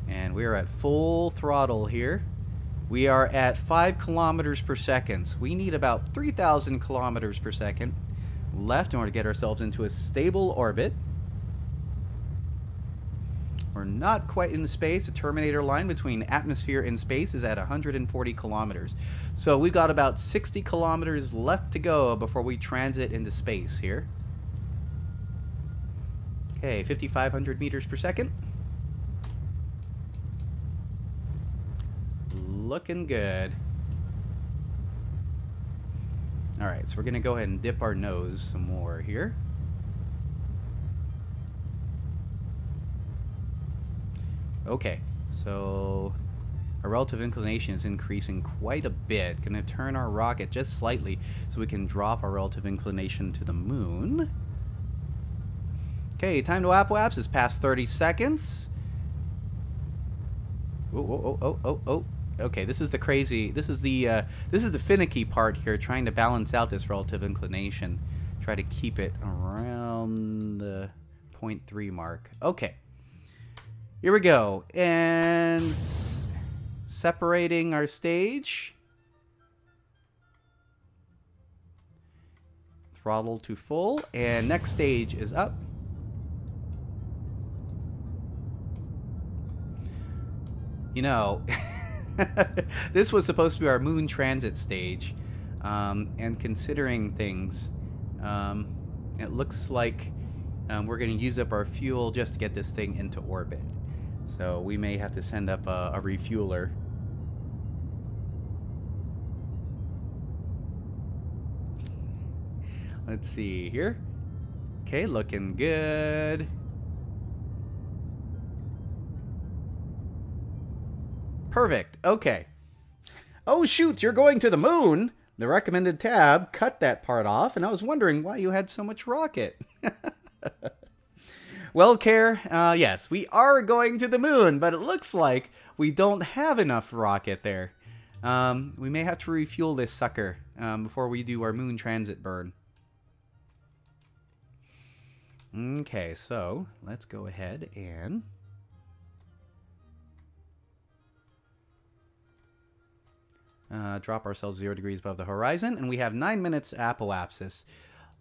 Speaker 1: And we are at full throttle here. We are at 5 kilometers per second. We need about 3,000 kilometers per second left in order to get ourselves into a stable orbit. We're not quite in space. The terminator line between atmosphere and space is at 140 kilometers. So we've got about 60 kilometers left to go before we transit into space here. Okay, 5,500 meters per second. Looking good. All right, so we're going to go ahead and dip our nose some more here. Okay, so our relative inclination is increasing quite a bit. Going to turn our rocket just slightly so we can drop our relative inclination to the moon. Okay, time to apoapse is past 30 seconds. Oh. Okay, this is the crazy, this is the finicky part here, trying to balance out this relative inclination. Try to keep it around the 0.3 mark. Okay. Here we go. And separating our stage. Throttle to full. And next stage is up. You know, this was supposed to be our moon transit stage. And considering things, it looks like we're going to use up our fuel just to get this thing into orbit. So we may have to send up a refueler. Let's see here. Okay, looking good. Perfect. Okay. Oh, shoot, you're going to the moon. The recommended tab cut that part off, and I was wondering why you had so much rocket. Well, Care, yes, we are going to the moon, but it looks like we don't have enough rocket there. We may have to refuel this sucker before we do our moon transit burn. Okay, so let's go ahead and drop ourselves 0 degrees above the horizon, and we have 9 minutes apoapsis.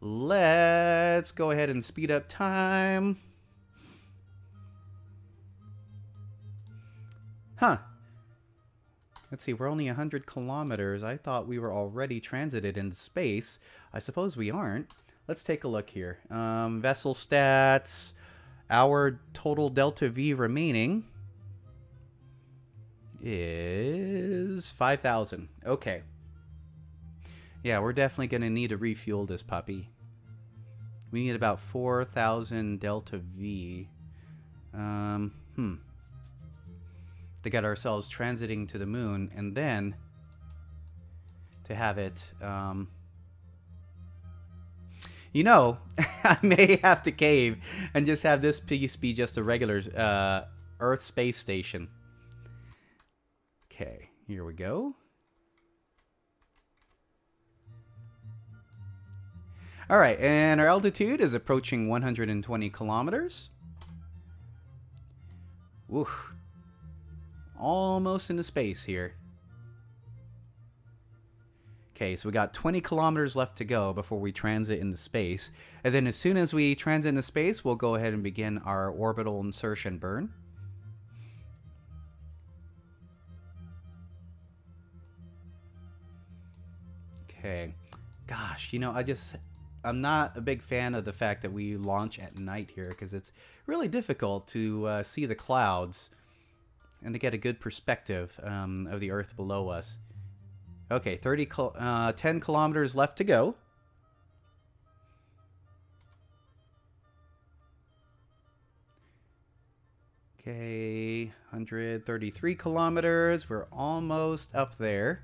Speaker 1: Let's go ahead and speed up time. Huh. Let's see, we're only 100 kilometers. I thought we were already transited in space. I suppose we aren't. Let's take a look here. Vessel stats. Our total delta V remaining is 5,000. Okay. Yeah, we're definitely going to need to refuel this puppy. We need about 4,000 delta V. To get ourselves transiting to the moon, and then to have it, you know, I may have to cave and just have this piece be just a regular Earth space station. Okay, here we go. All right, and our altitude is approaching 120 kilometers. Woof. Almost into space here. Okay, so we got 20 kilometers left to go before we transit into space. And then as soon as we transit into space, we'll go ahead and begin our orbital insertion burn. Okay. Gosh, you know, I'm not a big fan of the fact that we launch at night here, because it's really difficult to see the clouds and to get a good perspective of the Earth below us. Okay, 10 kilometers left to go. Okay, 133 kilometers. We're almost up there.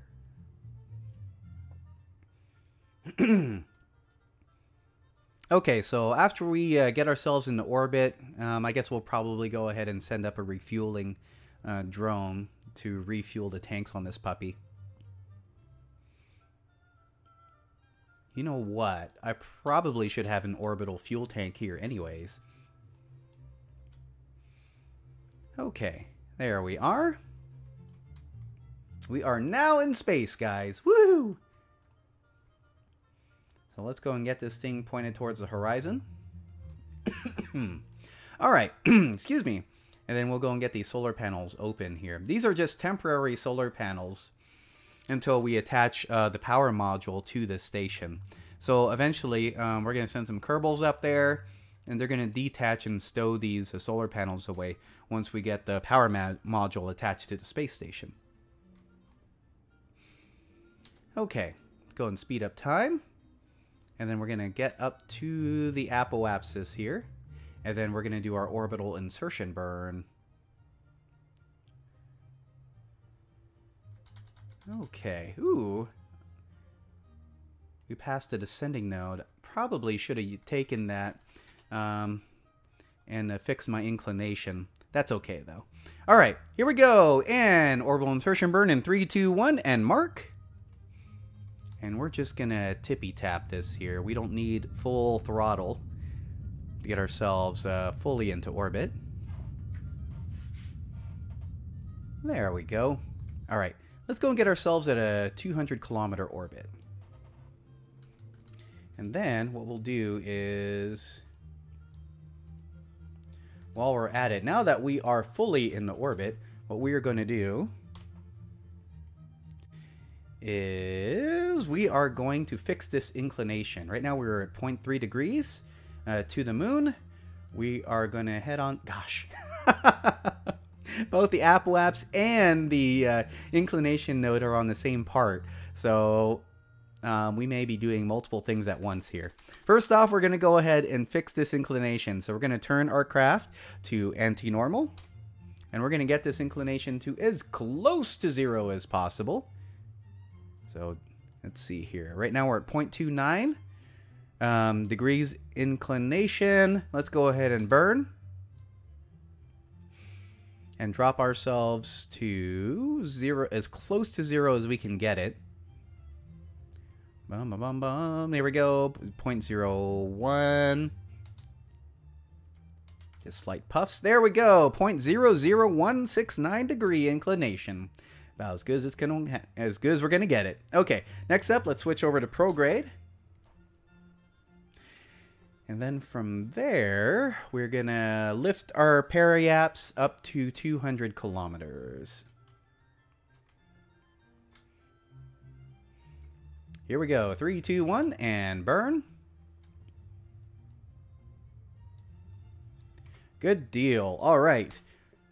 Speaker 1: Okay, so after we get ourselves into orbit, I guess we'll probably go ahead and send up a refueling drone to refuel the tanks on this puppy. You know what? I probably should have an orbital fuel tank here anyways. Okay, there we are. We are now in space, guys. Woo! So let's go and get this thing pointed towards the horizon. All right, excuse me. And then we'll go and get these solar panels open here. These are just temporary solar panels until we attach the power module to this station. So eventually, we're going to send some Kerbals up there, and they're going to detach and stow these solar panels away once we get the power module attached to the space station. Okay, let's go and speed up time. And then we're going to get up to the apoapsis here. And then we're going to do our orbital insertion burn. Okay. Ooh. We passed a descending node. Probably should have taken that and fixed my inclination. That's okay, though. All right. Here we go. And orbital insertion burn in 3, 2, 1, and mark. And we're just going to tippy-tap this here. We don't need full throttle to get ourselves fully into orbit. There we go. All right, let's go and get ourselves at a 200-kilometer orbit. And then what we'll do is, while we're at it, now that we are fully in the orbit, what we are going to do is we are going to fix this inclination. Right now we're at 0.3 degrees to the moon. We are going to head on. Gosh. Both the apoapse and the inclination node are on the same part. So we may be doing multiple things at once here. First off, we're going to go ahead and fix this inclination. So we're going to turn our craft to anti-normal. And we're going to get this inclination to as close to 0 as possible. So let's see here. Right now we're at 0.29 degrees inclination. Let's go ahead and burn. And drop ourselves to 0, as close to 0 as we can get it. Bum, bum, bum, bum. There we go. 0.01. Just slight puffs. There we go. 0.00169 degree inclination. About as good as we're gonna get it. Okay. Next up, let's switch over to prograde. And then from there, we're gonna lift our periaps up to 200 kilometers. Here we go. 3, 2, 1, and burn. Good deal. All right.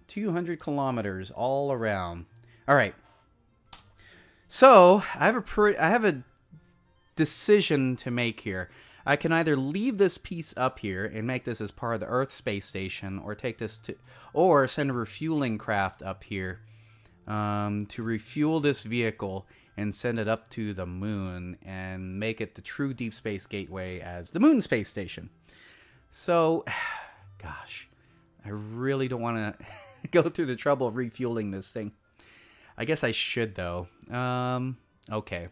Speaker 1: 200 kilometers all around. All right. So I have a decision to make here. I can either leave this piece up here and make this as part of the Earth space station, or take this to, or send a refueling craft up here to refuel this vehicle and send it up to the moon and make it the true deep space gateway as the moon space station. So, gosh, I really don't want to go through the trouble of refueling this thing. I guess I should, though. Okay.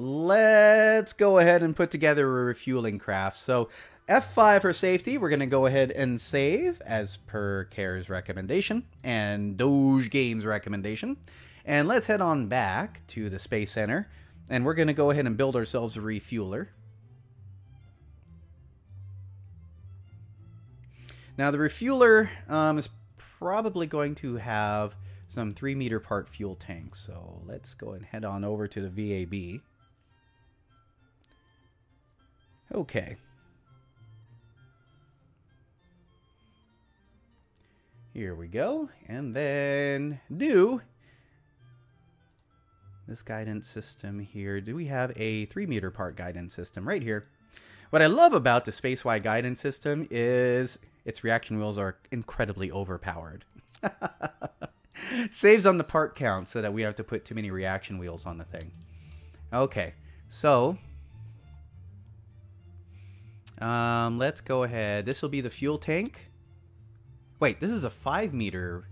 Speaker 1: Let's go ahead and put together a refueling craft. So F5 for safety. We're going to go ahead and save as per CARE's recommendation and Doge Games recommendation. And let's head on back to the Space Center. And we're going to go ahead and build ourselves a refueler. Now the refueler is probably going to have some 3-meter part fuel tanks. So let's go and head on over to the VAB. Okay. Here we go. And then do this guidance system here. Do we have a 3-meter part guidance system right here? What I love about the space-wide guidance system is its reaction wheels are incredibly overpowered. Saves on the part count so that we have to put too many reaction wheels on the thing. Okay, so let's go ahead. This will be the fuel tank. Wait, this is a 5-meter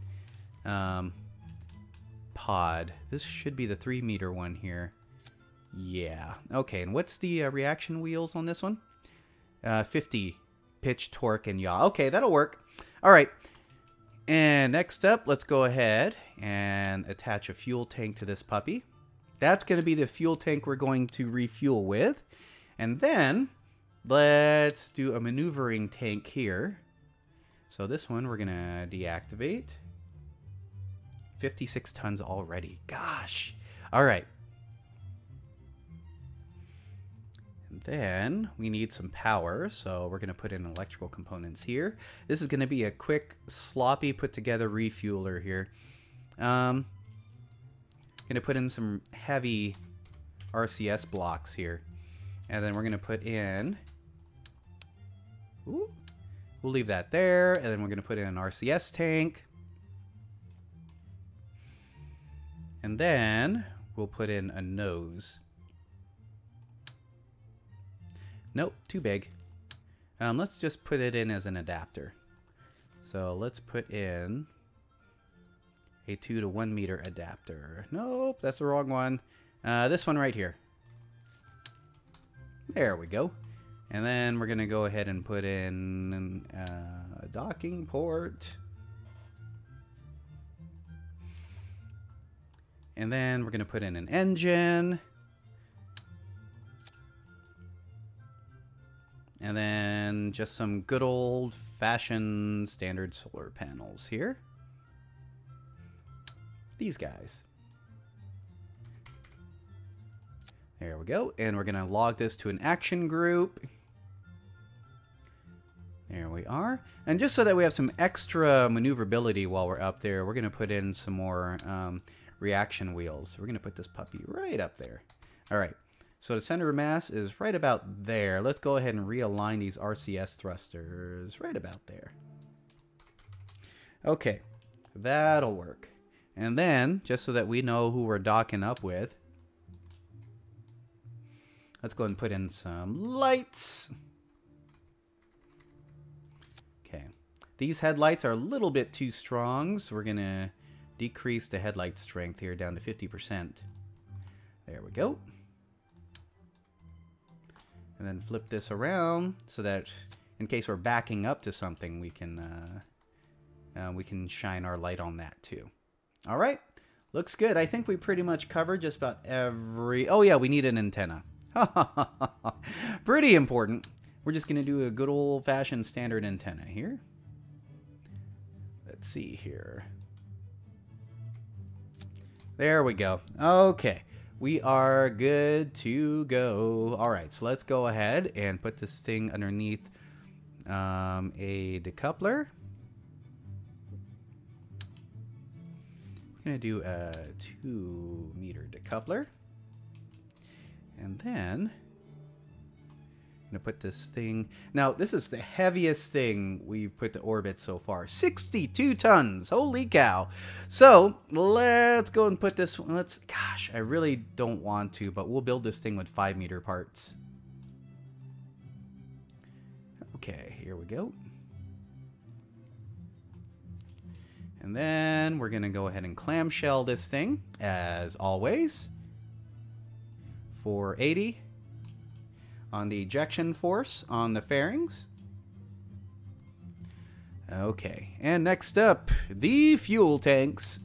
Speaker 1: pod. This should be the 3-meter one here. Yeah. Okay, and what's the reaction wheels on this one? 50 pitch, torque, and yaw. Okay, that'll work. All right. And next up, let's go ahead and attach a fuel tank to this puppy. That's going to be the fuel tank we're going to refuel with. And then let's do a maneuvering tank here. So this one we're going to deactivate. 56 tons already. Gosh. All right. And then we need some power. So we're going to put in electrical components here. This is going to be a quick, sloppy, put together refueler here. Going to put in some heavy RCS blocks here. And then we're going to put in... Ooh, we'll leave that there. And then we're going to put in an RCS tank. And then we'll put in a nose. Nope, too big. Let's just put it in as an adapter. So let's put in a 2 to 1 meter adapter. Nope, that's the wrong one. This one right here. There we go. And then we're going to go ahead and put in a docking port. And then we're going to put in an engine. And then just some good old-fashioned standard solar panels here. These guys. There we go. And we're going to log this to an action group. There we are. And just so that we have some extra maneuverability while we're up there, we're going to put in some more reaction wheels. So we're going to put this puppy right up there. All right. So the center of mass is right about there. Let's go ahead and realign these RCS thrusters right about there. Okay, that'll work. And then, just so that we know who we're docking up with, let's go ahead and put in some lights. Okay. These headlights are a little bit too strong, so we're going to decrease the headlight strength here down to 50%. There we go. And then flip this around so that in case we're backing up to something, we can shine our light on that too. All right, looks good. I think we pretty much covered just about every... Oh yeah, we need an antenna. Pretty important. We're just going to do a good old-fashioned standard antenna here. Let's see here. There we go. Okay. We are good to go. All right, so let's go ahead and put this thing underneath a decoupler. I'm going to do a 2-meter decoupler. And then I'm going to put this thing... Now, this is the heaviest thing we've put to orbit so far. 62 tons! Holy cow! So, let's go and put this... Gosh, I really don't want to, but we'll build this thing with 5-meter parts. Okay, here we go. And then we're going to go ahead and clamshell this thing, as always. 480. On the ejection force on the fairings. Okay, and next up, the fuel tanks.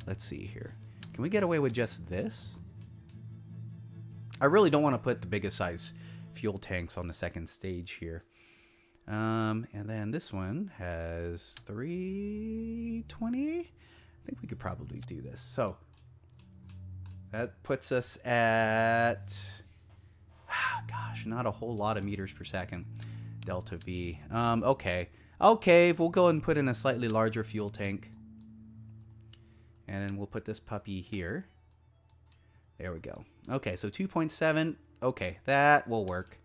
Speaker 1: Let's see here. Can we get away with just this? I really don't want to put the biggest size fuel tanks on the second stage here. And then this one has 320. I think we could probably do this. So that puts us at, gosh, not a whole lot of meters per second. Delta V. Okay. Okay, we'll go and put in a slightly larger fuel tank. And then we'll put this puppy here. There we go. Okay, so 2.7. Okay, that will work.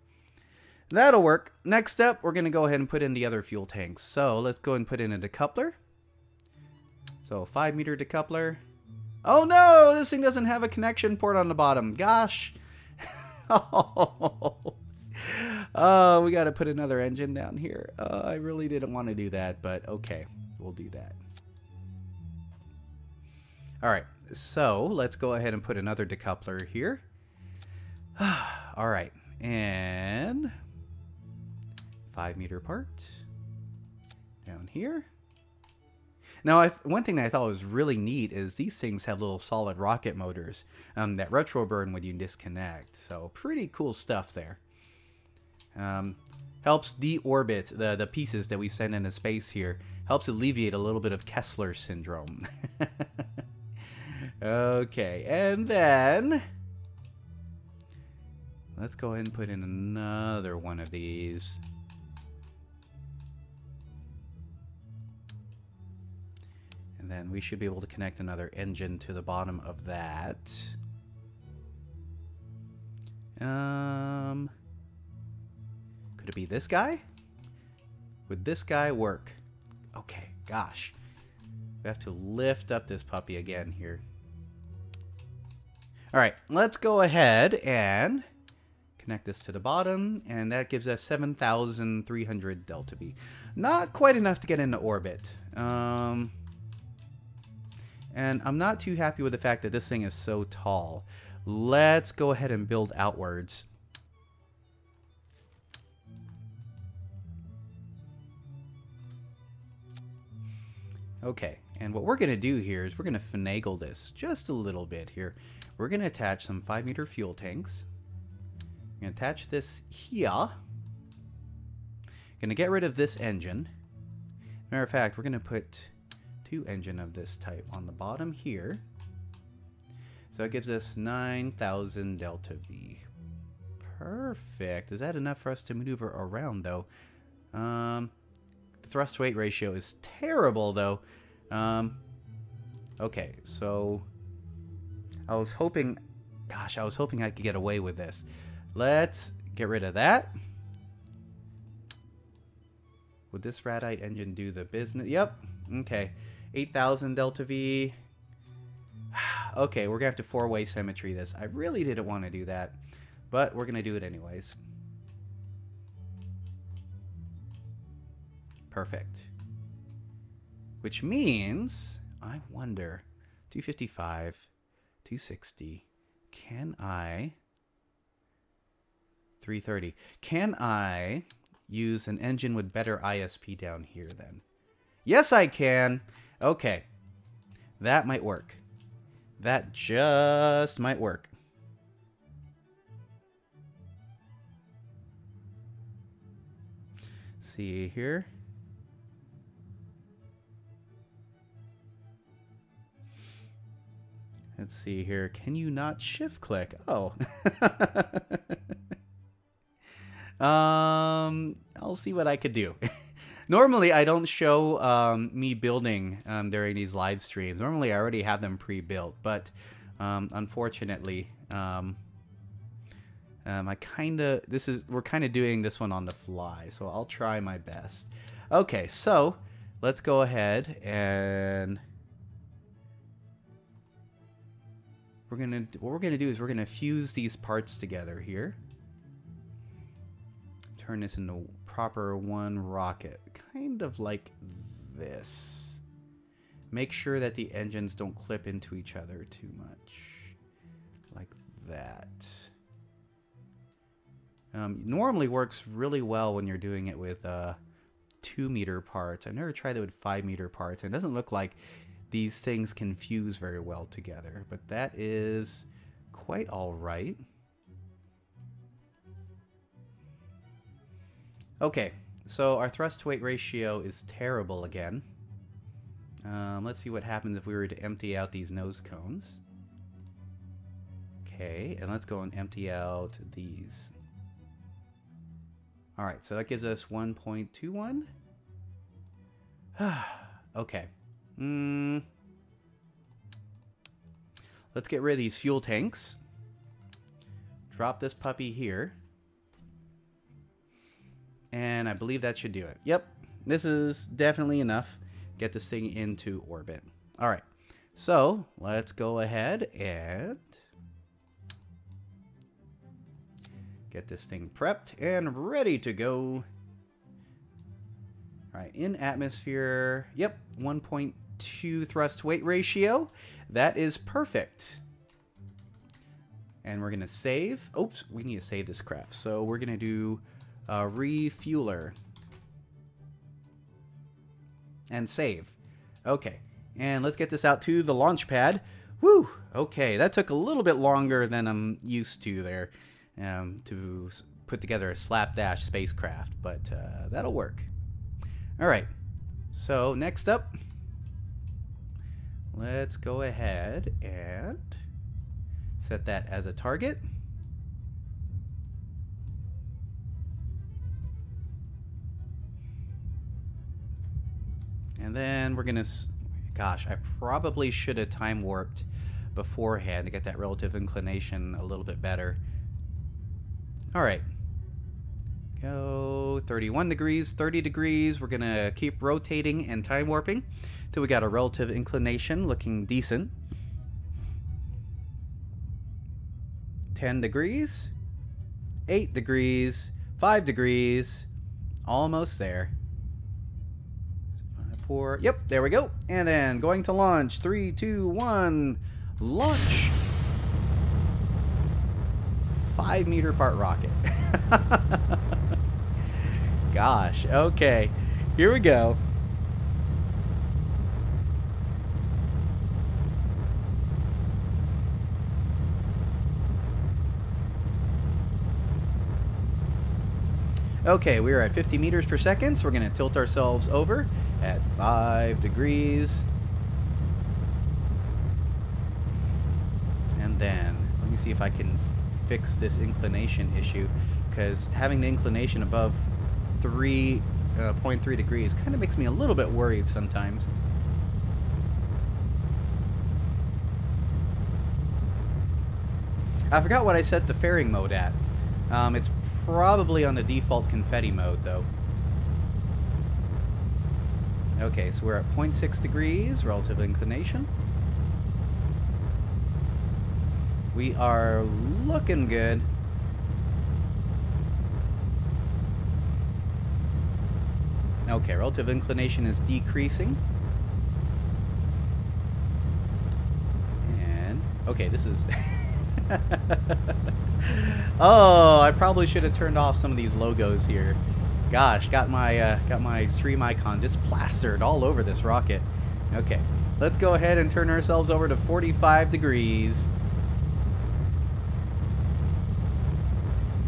Speaker 1: That'll work. Next up, we're going to go ahead and put in the other fuel tanks. So let's go and put in a decoupler. So 5-meter decoupler. Oh no, this thing doesn't have a connection port on the bottom. Gosh. Oh, we got to put another engine down here. I really didn't want to do that, but okay, we'll do that. All right, so let's go ahead and put another decoupler here. All right, and 5-meter part down here. Now, one thing that I thought was really neat is these things have little solid rocket motors that retroburn when you disconnect. So pretty cool stuff there. Helps deorbit the pieces that we send into space here. Helps alleviate a little bit of Kessler syndrome. Okay, and then let's go ahead and put in another one of these. And then we should be able to connect another engine to the bottom of that. Could it be this guy? Would this guy work? Okay, gosh. We have to lift up this puppy again here. All right, let's go ahead and connect this to the bottom, and that gives us 7,300 delta V. Not quite enough to get into orbit. And I'm not too happy with the fact that this thing is so tall. Let's go ahead and build outwards. Okay, and what we're going to do here is we're going to finagle this just a little bit here. We're going to attach some 5-meter fuel tanks. I'm going to attach this here. Going to get rid of this engine. Matter of fact, we're going to put 2 engine of this type on the bottom here. So it gives us 9,000 delta V. Perfect. Is that enough for us to maneuver around, though? The thrust weight ratio is terrible, though. Okay, so I was hoping... Gosh, I was hoping I could get away with this. Let's get rid of that. Would this radite engine do the business? Yep. Okay. 8,000 delta V. Okay, we're going to have to four-way symmetry this. I really didn't want to do that, but we're going to do it anyways. Perfect. Which means, I wonder, 255, 260, can I... 330. Can I use an engine with better ISP down here then? Yes, I can. Okay. That might work. That just might work. See here. Let's see here. Can you not shift click? Oh. I'll see what I could do. Normally, I don't show me building during these live streams. Normally, I already have them pre-built, but unfortunately, we're kind of doing this one on the fly, so I'll try my best. Okay, so let's go ahead and what we're gonna do is we're gonna fuse these parts together here. Turn this into proper one rocket, kind of like this. Make sure that the engines don't clip into each other too much, like that. Normally works really well when you're doing it with 2-meter parts. I never tried it with 5-meter parts. It doesn't look like these things can fuse very well together, but that is quite all right. Okay, so our thrust-to-weight ratio is terrible again. Let's see what happens if we were to empty out these nose cones. Okay, and let's go and empty out these. Alright, so that gives us 1.21. Okay. Let's get rid of these fuel tanks. Drop this puppy here. And I believe that should do it. Yep, this is definitely enough. Get this thing into orbit. All right, so let's go ahead and get this thing prepped and ready to go. All right, in atmosphere, yep, 1.2 thrust-weight ratio. That is perfect. And we're gonna save. Oops, we need to save this craft. So we're gonna do refueler and save. Okay, and let's get this out to the launch pad. Woo! Okay, that took a little bit longer than I'm used to there to put together a slapdash spacecraft, but that'll work. All right, so next up, let's go ahead and set that as a target. And then we're gonna, gosh, I probably should have time warped beforehand to get that relative inclination a little bit better. All right, go 31 degrees, 30 degrees. We're gonna keep rotating and time warping till we got a relative inclination looking decent. 10 degrees, 8 degrees, 5 degrees, almost there. 4, yep, there we go. And then going to launch. 3, 2, 1, launch. 5-meter part rocket. Gosh, okay. Here we go. Okay, we're at 50 meters per second, so we're going to tilt ourselves over at 5 degrees. And then, let me see if I can fix this inclination issue, because having the inclination above 3.3 degrees kind of makes me a little bit worried sometimes. I forgot what I set the fairing mode at. It's probably on the default confetti mode, though. Okay, so we're at 0.6 degrees, relative inclination. We are looking good. Okay, relative inclination is decreasing. And, okay, this is... Oh, I probably should have turned off some of these logos here. Gosh, got my stream icon just plastered all over this rocket. Okay, let's go ahead and turn ourselves over to 45 degrees.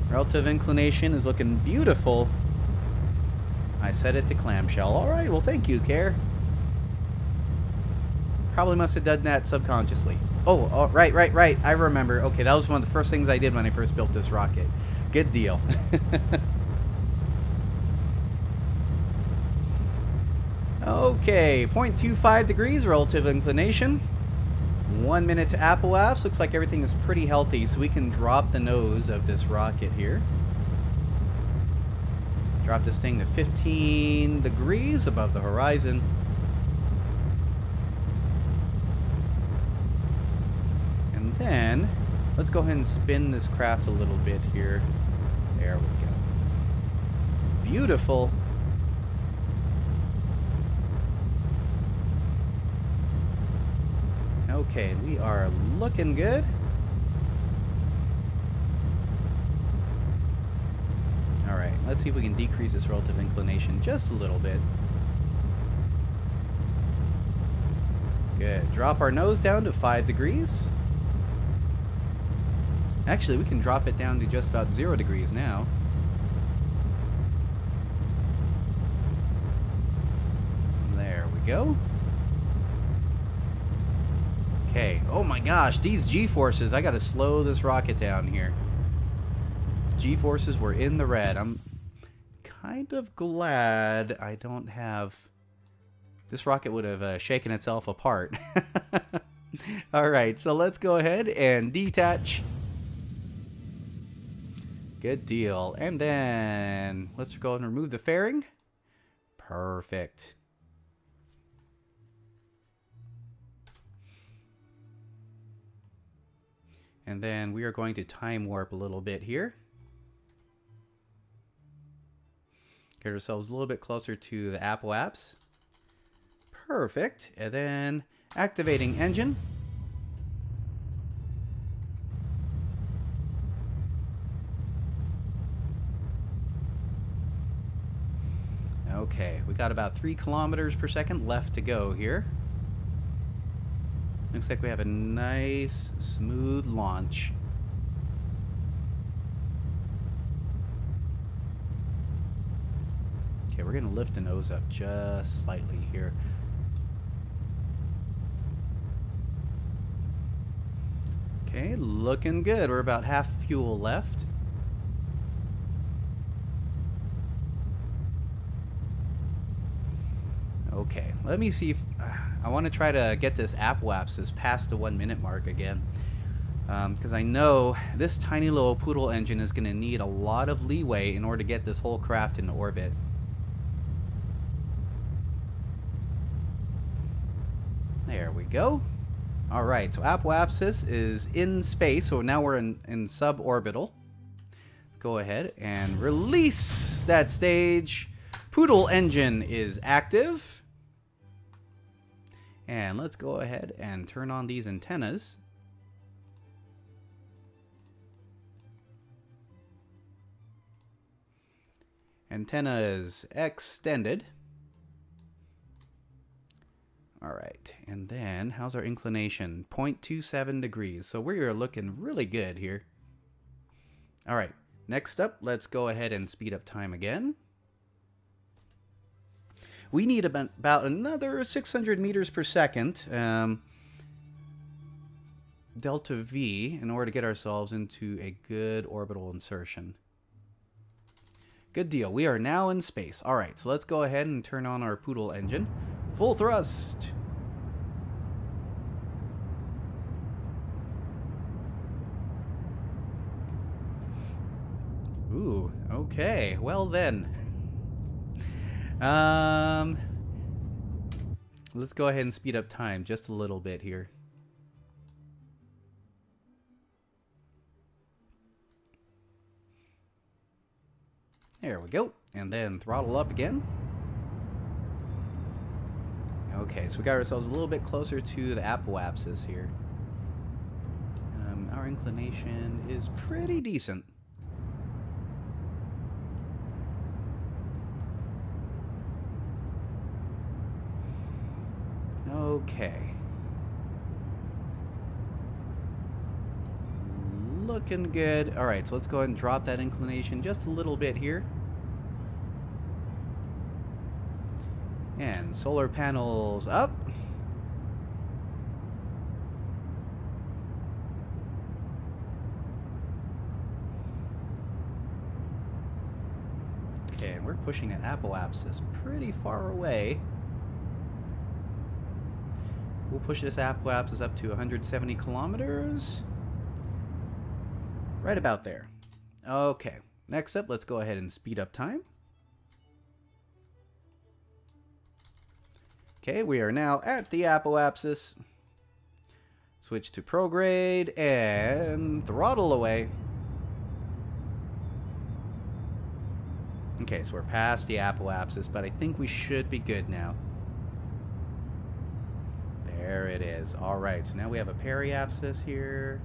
Speaker 1: Relative inclination is looking beautiful. I set it to clamshell. Alright, well thank you, Care. Probably must have done that subconsciously. Oh, right. I remember. Okay, that was one of the first things I did when I first built this rocket. Good deal. Okay, 0.25 degrees relative inclination. 1 minute to apoapse. Looks like everything is pretty healthy, so we can drop the nose of this rocket here. Drop this thing to 15 degrees above the horizon. And then, let's go ahead and spin this craft a little bit here. There we go. Beautiful. Okay, we are looking good. Alright, let's see if we can decrease this relative inclination just a little bit. Good. Drop our nose down to 5 degrees. Actually, we can drop it down to just about 0 degrees now. There we go. Okay. Oh my gosh, these G-forces. I gotta slow this rocket down here. G-forces were in the red. I'm kind of glad I don't have... This rocket would have shaken itself apart. Alright, so let's go ahead and detach. Good deal. And then let's go and remove the fairing. Perfect. And then we are going to time warp a little bit here. Get ourselves a little bit closer to the apoapse. Perfect. And then activating engine. Okay, we got about 3 kilometers per second left to go here. Looks like we have a nice, smooth launch. Okay, we're going to lift the nose up just slightly here. Okay, looking good. We're about half fuel left. Okay, let me see if... I want to try to get this apoapsis past the 1 minute mark again. Because I know this tiny little poodle engine is going to need a lot of leeway in order to get this whole craft into orbit. There we go. Alright, so apoapsis is in space, so now we're in suborbital. Go ahead and release that stage. Poodle engine is active. And let's go ahead and turn on these antennas. Antenna is extended. Alright, and then how's our inclination? 0.27 degrees. So we are looking really good here. Alright, next up, let's go ahead and speed up time again. We need about another 600 meters per second, delta V, in order to get ourselves into a good orbital insertion. Good deal. We are now in space. All right, so let's go ahead and turn on our poodle engine. Full thrust. Ooh, okay. Well then. Um, let's go ahead and speed up time just a little bit here. There we go. And then throttle up again. Okay, so we got ourselves a little bit closer to the apoapsis here. Our inclination is pretty decent. Okay. Looking good. Alright, so let's go ahead and drop that inclination just a little bit here. And solar panels up. Okay, and we're pushing that apoapsis pretty far away. We'll push this apoapsis up to 170 kilometers. Right about there. Okay, next up, let's go ahead and speed up time. Okay, we are now at the apoapsis. Switch to prograde and throttle away. Okay, so we're past the apoapsis, but I think we should be good now. There it is. Alright, so now we have a periapsis here.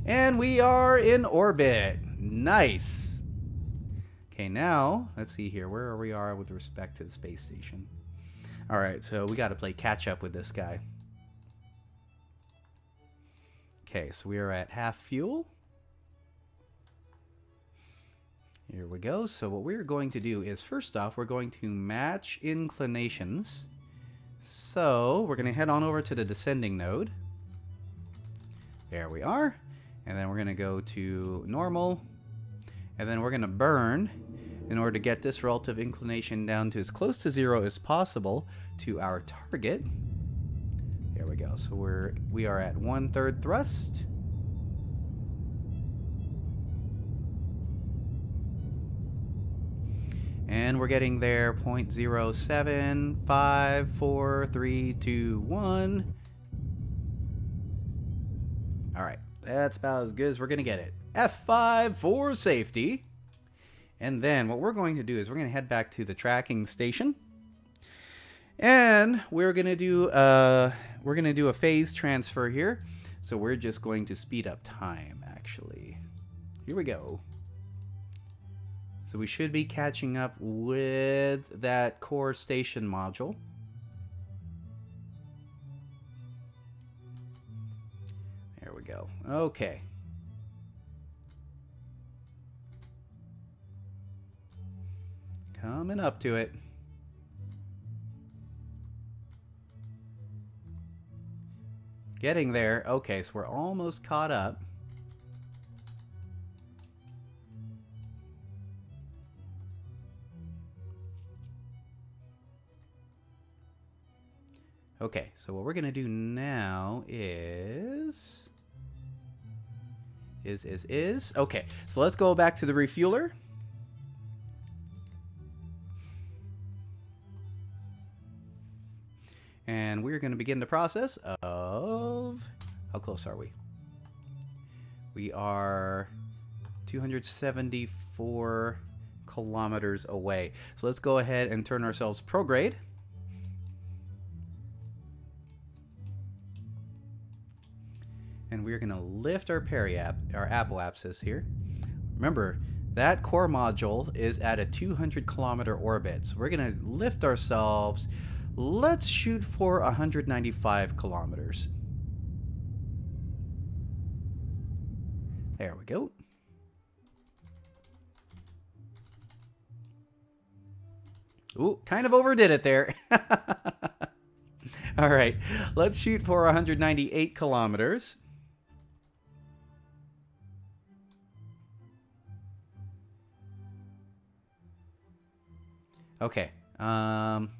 Speaker 1: And we are in orbit. Nice. Okay, now, let's see here where we are with respect to the space station. Alright, so we got to play catch up with this guy. Okay, so we are at half fuel. Here we go. So what we're going to do is, first off, we're going to match inclinations. So we're going to head on over to the descending node. There we are. And then we're going to go to normal. And then we're going to burn in order to get this relative inclination down to as close to 0 as possible to our target. There we go. So we are at 1/3 thrust. And we're getting there 0.07, 5, 4, 3, 2, 1. Alright, that's about as good as we're going to get it. F5 for safety. And then what we're going to do is we're going to head back to the tracking station. And we're going to do a phase transfer here. So we're just going to speed up time, actually. Here we go. So we should be catching up with that core station module. There we go. Okay. Coming up to it. Getting there. Okay, so we're almost caught up. Okay, so what we're going to do now is... Okay, so let's go back to the refueler. And we're going to begin the process of... How close are we? We are 274 kilometers away. So let's go ahead and turn ourselves prograde. And we're going to lift our apoapsis here. Remember, that core module is at a 200 kilometer orbit. So we're going to lift ourselves. Let's shoot for 195 kilometers. There we go. Ooh, kind of overdid it there. All right, let's shoot for 198 kilometers. Okay, kind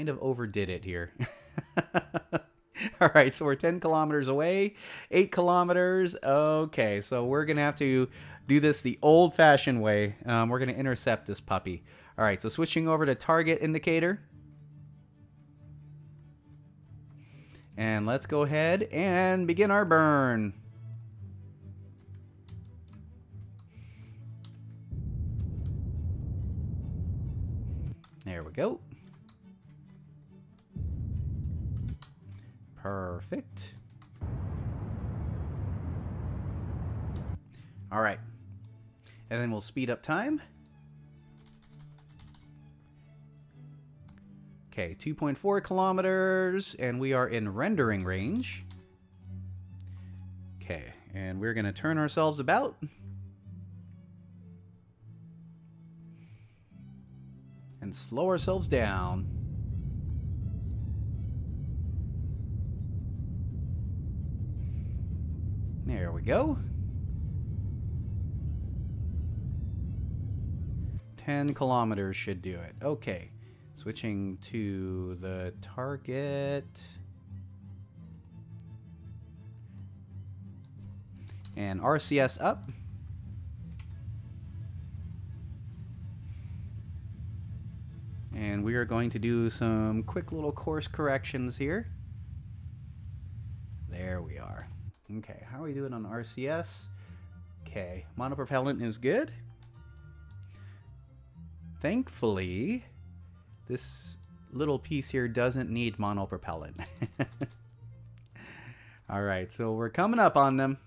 Speaker 1: of overdid it here. All right, so we're 10 kilometers away, 8 kilometers. Okay, so we're going to have to do this the old-fashioned way. We're going to intercept this puppy. All right, so switching over to target indicator. And let's go ahead and begin our burn. There we go. Perfect. All right. And then we'll speed up time. Okay, 2.4 kilometers, and we are in rendering range. Okay, and we're going to turn ourselves about. And slow ourselves down. There we go. 10 kilometers should do it. Okay. Switching to the target. And RCS up. And we are going to do some quick little course corrections here. There we are. Okay, how are we doing on RCS? Okay, monopropellant is good. Thankfully, this little piece here doesn't need monopropellant. All right, so we're coming up on them.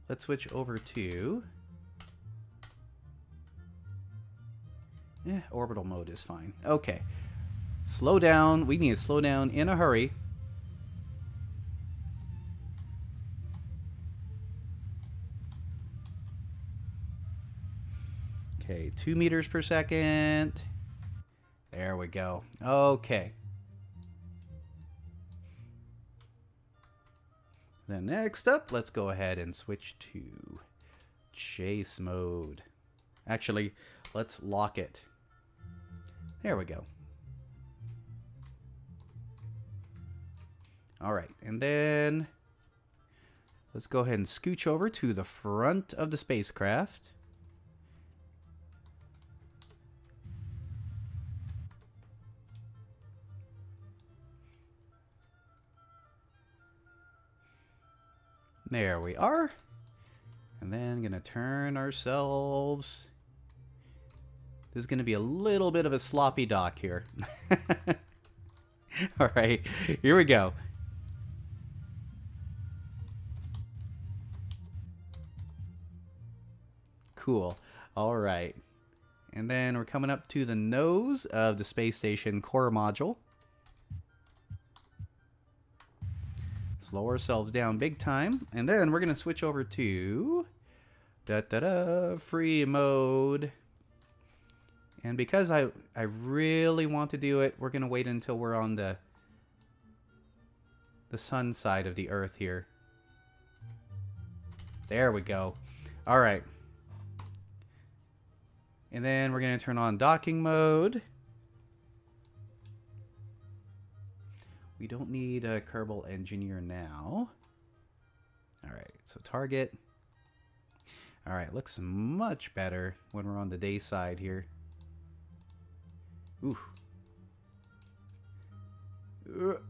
Speaker 1: Let's switch over to... orbital mode is fine. Okay. Slow down. We need to slow down in a hurry. Okay, 2 meters per second. There we go. Okay. Then next up, let's go ahead and switch to chase mode. Actually, let's lock it. There we go. All right, and then let's go ahead and scooch over to the front of the spacecraft. There we are. And then gonna turn ourselves. This is gonna be a little bit of a sloppy dock here. All right, here we go. Cool. All right. And then we're coming up to the nose of the space station core module. Slow ourselves down big time. And then we're going to switch over to free mode. And because I really want to do it, we're going to wait until we're on the sun side of the Earth here. There we go. All right. And then we're going to turn on docking mode. We don't need a Kerbal Engineer now. All right, so target. All right, looks much better when we're on the day side here. Ooh.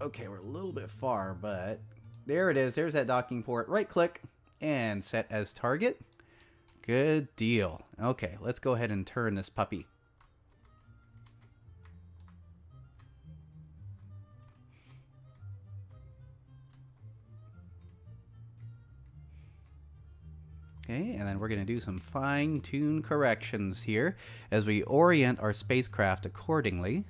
Speaker 1: Okay, we're a little bit far, but there it is. There's that docking port. Right click and set as target. Good deal. Okay, let's go ahead and turn this puppy. Okay, and then we're going to do some fine-tune corrections here as we orient our spacecraft accordingly.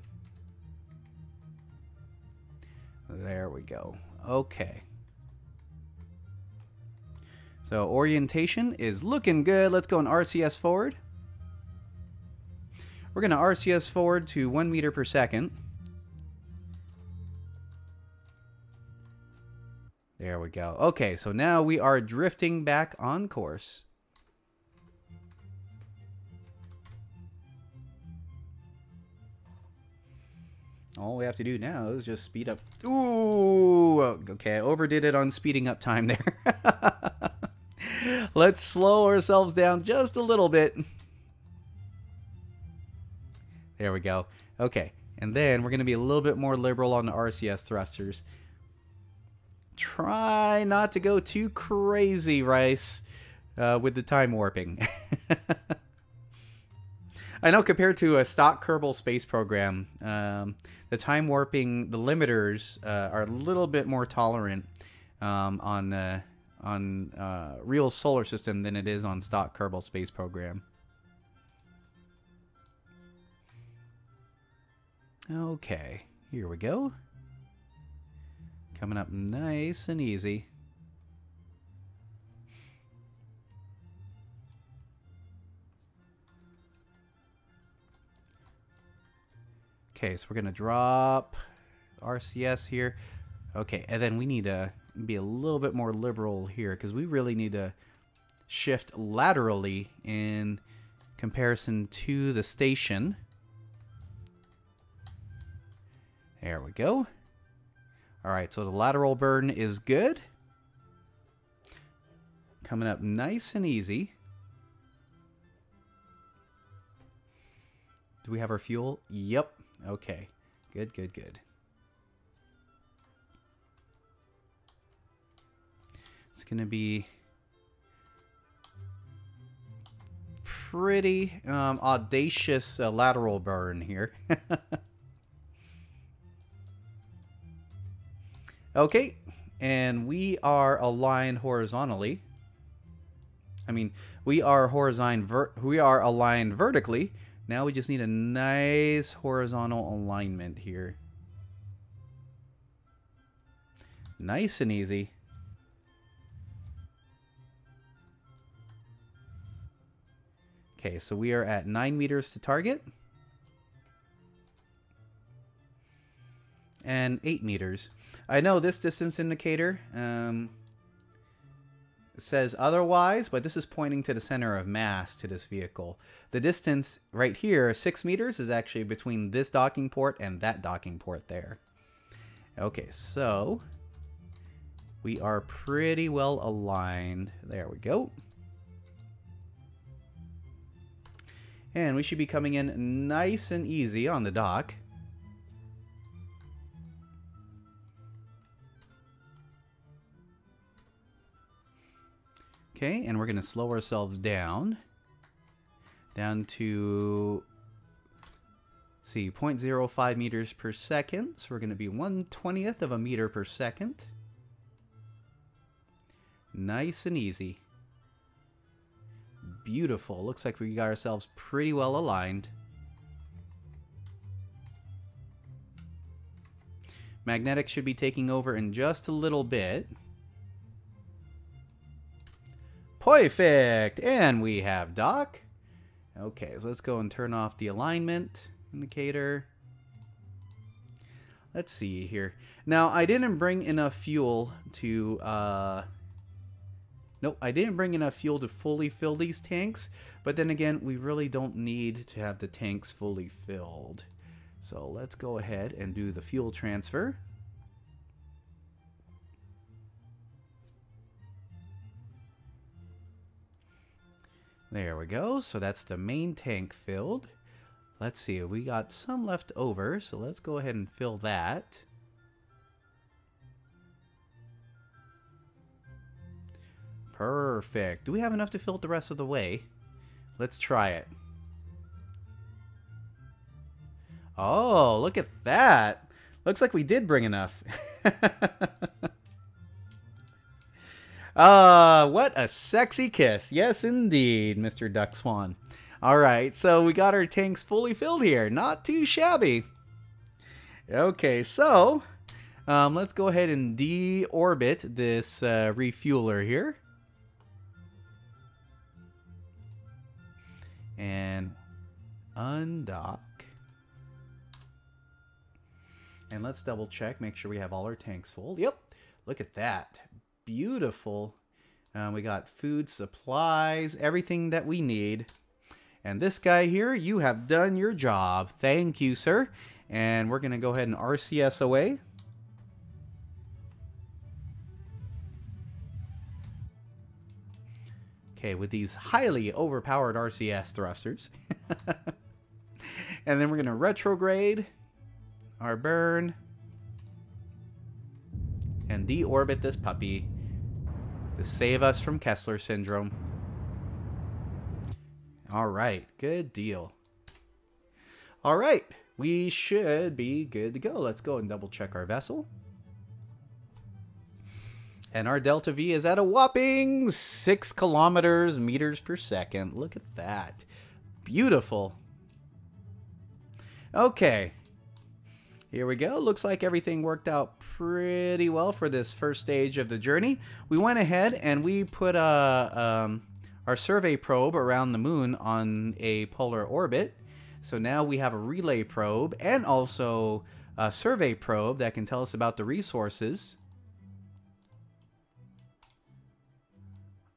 Speaker 1: There we go. Okay. So orientation is looking good. Let's go on RCS forward. We're going to RCS forward to 1 meter per second. There we go. Okay, so now we are drifting back on course. all we have to do now is just speed up. Ooh, okay, I overdid it on speeding up time there. Let's slow ourselves down just a little bit. There we go. Okay, and then we're going to be a little bit more liberal on the RCS thrusters. Try not to go too crazy, Rice, with the time warping. I know compared to a stock Kerbal space program, the time warping, the limiters are a little bit more tolerant on real solar system than it is on stock Kerbal space program. Okay, here we go. Coming up nice and easy. Okay, so we're going to drop RCS here. Okay, and then we need to be a little bit more liberal here because we really need to shift laterally in comparison to the station. There we go. All right, so the lateral burn is good. Coming up nice and easy. Do we have our fuel? Yep. Okay. Good, good, good. It's going to be pretty audacious lateral burn here. Okay, and we are aligned horizontally. I mean, we are aligned vertically. Now we just need a nice horizontal alignment here. Nice and easy. Okay, so we are at 9 meters to target. And 8 meters. I know this distance indicator says otherwise, but this is pointing to the center of mass to this vehicle. The distance right here, 6 meters, is actually between this docking port and that docking port there. Okay, so we are pretty well aligned. There we go. And we should be coming in nice and easy on the dock. Okay, and we're going to slow ourselves down to, see, 0.05 meters per second. So we're going to be 1/20th of a meter per second. Nice and easy. Beautiful. Looks like we got ourselves pretty well aligned. Magnetics should be taking over in just a little bit. Perfect! And we have dock. Okay, so let's go and turn off the alignment indicator. Let's see here. Now, I didn't bring enough fuel to... Nope, I didn't bring enough fuel to fully fill these tanks. But then again, we really don't need to have the tanks fully filled. So let's go ahead and do the fuel transfer. There we go. So that's the main tank filled. Let's see. We got some left over. So let's go ahead and fill that. Perfect. Do we have enough to fill it the rest of the way? Let's try it. Oh, look at that. Looks like we did bring enough. What a sexy kiss. Yes, indeed, Mr. Duck Swan. All right, so we got our tanks fully filled here. Not too shabby. Okay, so let's go ahead and deorbit this refueler here. And undock. And let's double check, make sure we have all our tanks full. Yep, look at that. Beautiful. We got food, supplies, everything that we need. And this guy here, you have done your job. Thank you, sir. And we're going to go ahead and RCS away. Okay, with these highly overpowered RCS thrusters. And then we're going to retrograde our burn and deorbit this puppy to save us from Kessler syndrome. All right, good deal. All right, we should be good to go. Let's go and double check our vessel. And our delta V is at a whopping 6 meters per second. Look at that. Beautiful. Okay. Here we go. Looks like everything worked out pretty well for this first stage of the journey. We went ahead and we put our survey probe around the moon on a polar orbit. So now we have a relay probe and also a survey probe that can tell us about the resources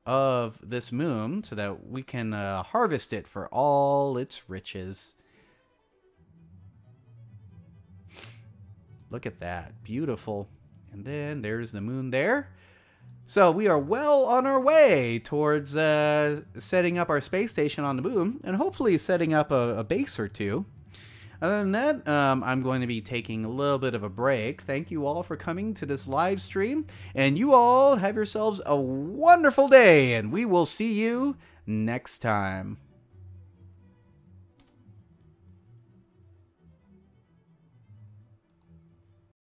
Speaker 1: of this moon so that we can harvest it for all its riches. Look at that. Beautiful. And then there's the moon there. So we are well on our way towards setting up our space station on the moon and hopefully setting up a base or two. Other than that, I'm going to be taking a little bit of a break. Thank you all for coming to this live stream. And you all have yourselves a wonderful day. And we will see you next time.